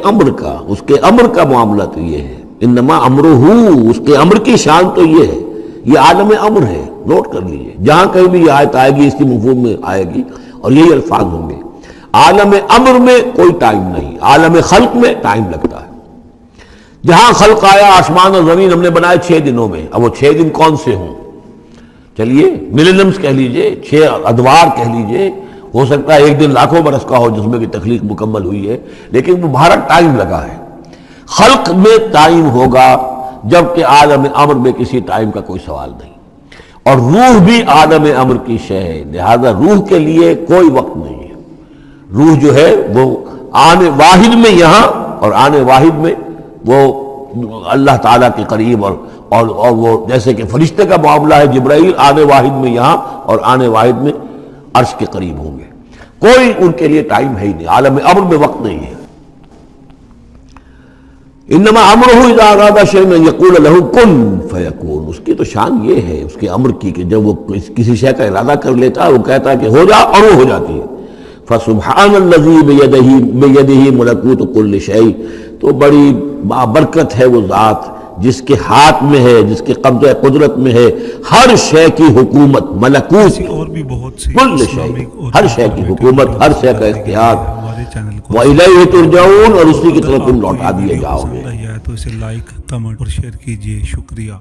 امر کا معاملہ تو یہ ہے. انما امرہ، اس کے امر کی شان تو یہ ہے. یہ عالم امر ہے، نوٹ کر لیجئے. جہاں کہیں بھی یہ آیت آئے گی اس کی مفہوم میں آئے گی اور یہی الفاظ ہوں گے. عالم امر میں کوئی ٹائم نہیں، عالم خلق میں ٹائم لگتا ہے. جہاں خلق آیا آسمان اور زمین ہم نے بنائے 6 دنوں میں. اب وہ 6 دن کون سے ہوں؟ چلیے ملینمز کہہ لیجئے، 6 ادوار کہہ لیجئے. ہو سکتا ہے ایک دن لاکھوں برس کا ہو جس میں کہ تخلیق مکمل ہوئی ہے، لیکن وہ بھارت ٹائم لگا ہے. خلق میں ٹائم ہوگا جبکہ عالم امر میں کسی ٹائم کا کوئی سوال نہیں. اور روح بھی عالم امر کی شے ہے، لہذا روح کے لیے کوئی وقت نہیں ہے. روح جو ہے وہ آنے واحد میں یہاں اور آنے واحد میں وہ اللہ تعالیٰ کے قریب اور وہ جیسے کہ فرشتے کا معاملہ ہے، جبرائیل آنے واحد میں یہاں اور آنے واحد میں عرش کے قریب ہوں گے. کوئی ان کے لیے ٹائم ہے ہی نہیں، عالم امر میں وقت نہیں ہے. انما امرہ اذا اراد شیئا ان یقول لہ کن فیکون. اس کی تو شان یہ ہے اس کے امر کی کہ جب وہ کسی شے کا ارادہ کر لیتا ہے وہ کہتا ہے کہ ہو جا اور وہ ہو جاتی ہے. فسبحان الذی بیدہ ملکوت کل شیء. تو بڑی بابرکت ہے وہ ذات جس کے ہاتھ میں ہے، جس کے قبضہ قدرت میں ہے ہر شے کی حکومت، ملکوت اور بھی بہت سی کل شیء، ہر شے کی حکومت، ہر شے کا اختیار. وَإِلَيْهِ تُرْجَعُونَ، اور اسی کی طرف تم لوٹا دیے جاؤ گے. تو اسے لائک، کمنٹ اور شیئر کیجئے. شکریہ.